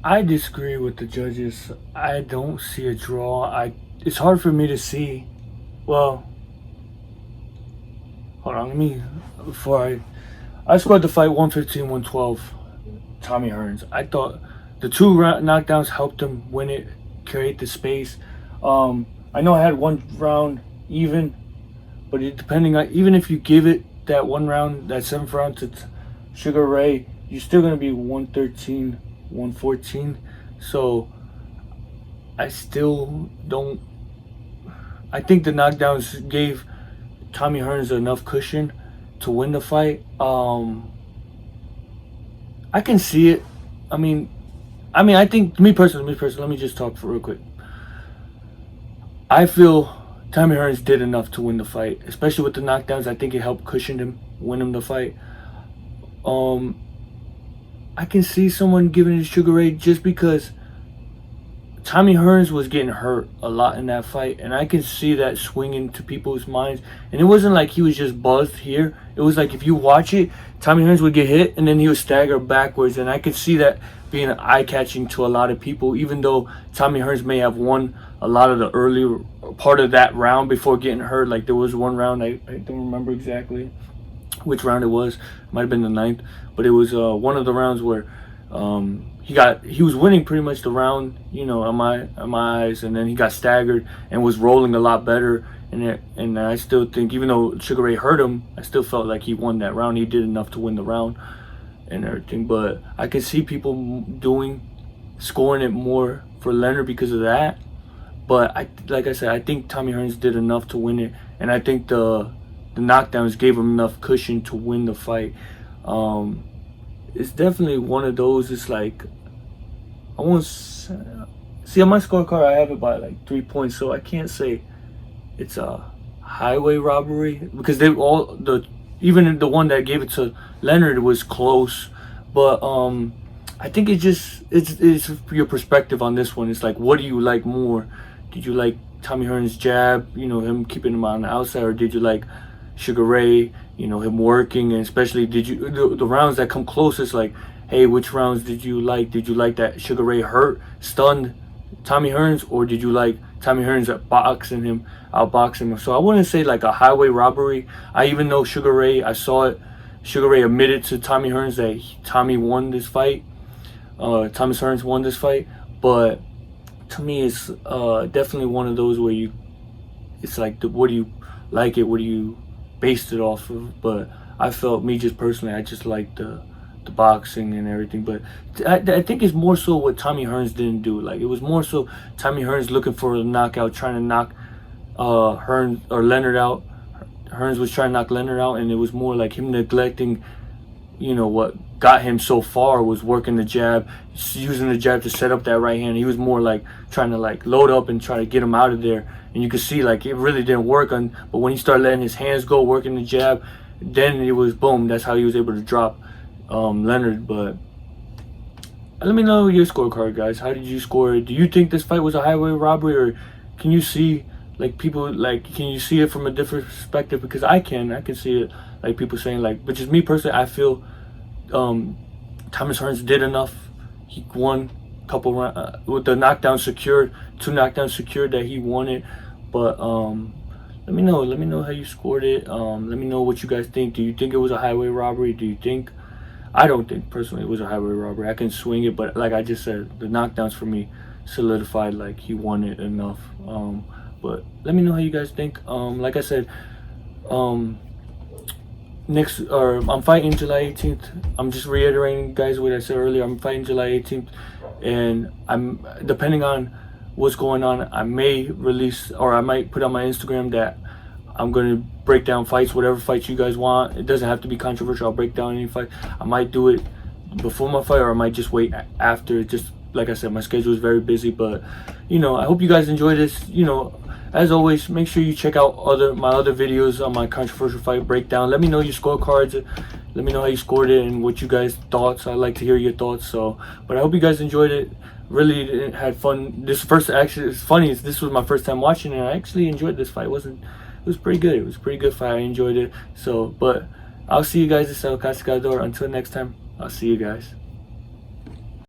I disagree with the judges. I don't see a draw. It's hard for me to see. Well, hold on, I'm let me, before I scored the fight 115-112, Tommy Hearns. I thought the two knockdowns helped him win it, create the space. I know I had one round even, but depending on, even if you give it that one round, that 7th round to Sugar Ray, you're still going to be 113-114. So I still don't, I think the knockdowns gave Tommy Hearns enough cushion to win the fight. I can see it. I mean, I think, me personally, let me just talk for real quick. I feel Tommy Hearns did enough to win the fight, especially with the knockdowns. I think it helped cushion him, win him the fight. I can see someone giving it to Sugar Ray just because Tommy Hearns was getting hurt a lot in that fight, and I can see that swinging to people's minds. And it wasn't like he was just buzzed here. It was like, if you watch it, Tommy Hearns would get hit and then he would stagger backwards, and I could see that being eye-catching to a lot of people, even though Tommy Hearns may have won a lot of the early part of that round before getting hurt. Like, there was one round, I don't remember exactly which round it was. It might have been the 9th, but it was one of the rounds where he was winning pretty much the round, you know, on my eyes, and then he got staggered and was rolling a lot better. And I still think, even though Sugar Ray hurt him, I still felt like he won that round. He did enough to win the round and everything. But I can see people scoring it more for Leonard because of that. But like I said, I think Tommy Hearns did enough to win it, and I think the knockdowns gave him enough cushion to win the fight. It's definitely one of those. It's like, I won't see on my scorecard, I have it by like 3 points, so I can't say it's a highway robbery, because even the one that gave it to Leonard was close. But I think it's your perspective on this one. It's like, what do you like more? Did you like Tommy Hearns' jab, you know, him keeping him on the outside, or did you like Sugar Ray, you know, him working? And especially, did you the rounds that come closest, like, hey, which rounds did you like? Did you like that Sugar Ray stunned Tommy Hearns, or did you like Tommy Hearns outboxing him? So I wouldn't say like a highway robbery. I even know Sugar Ray, I saw it, Sugar Ray admitted to Tommy Hearns that Tommy won this fight. Thomas Hearns won this fight. But to me, it's definitely one of those where it's like, what do you like it? What do you base it off of? But I felt, me just personally, I just liked the boxing and everything. But I think it's more so what Tommy Hearns didn't do. Like, it was more so Tommy Hearns looking for a knockout, trying to knock Hearns or Leonard out. Hearns was trying to knock Leonard out, and it was more like him neglecting, you know, what got him so far was working the jab, using the jab to set up that right hand. He was more like trying to like load up and try to get him out of there. And you could see like it really didn't work but when he started letting his hands go, working the jab, then it was boom. That's how he was able to drop Leonard. But let me know your scorecard, guys. How did you score it? Do you think this fight was a highway robbery, or can you see like people like, can you see it from a different perspective? Because I can see it, like people saying like, but just me personally, I feel Thomas Hearns did enough. He won a couple rounds with the knockdown secured, 2 knockdowns secured, that he won it. But let me know how you scored it. Let me know what you guys think. Do you think it was a highway robbery? Do you think, I don't think personally it was a highway robbery. I can swing it, but like I just said, the knockdowns for me solidified like he won it enough. But let me know how you guys think. Like I said, I'm fighting July 18th. I'm just reiterating, guys, what I said earlier. I'm fighting July 18th, and I'm, depending on what's going on, I may release, or I might put on my Instagram that I'm going to break down fights, whatever fights you guys want. It doesn't have to be controversial. I'll break down any fight. I might do it before my fight, or I might just wait after. Just like I said, my schedule is very busy. But you know, I hope you guys enjoy this. You know, as always, make sure you check out my other videos on my controversial fight breakdown. Let me know your scorecards. Let me know how you scored it and what you guys thoughts. I'd like to hear your thoughts. So, but I hope you guys enjoyed it. Really had fun. Actually, it's funny. This was my first time watching it. I actually enjoyed this fight. It was pretty good. It was a pretty good fight. I enjoyed it. So, but I'll see you guys. This is Castigador. Until next time, I'll see you guys.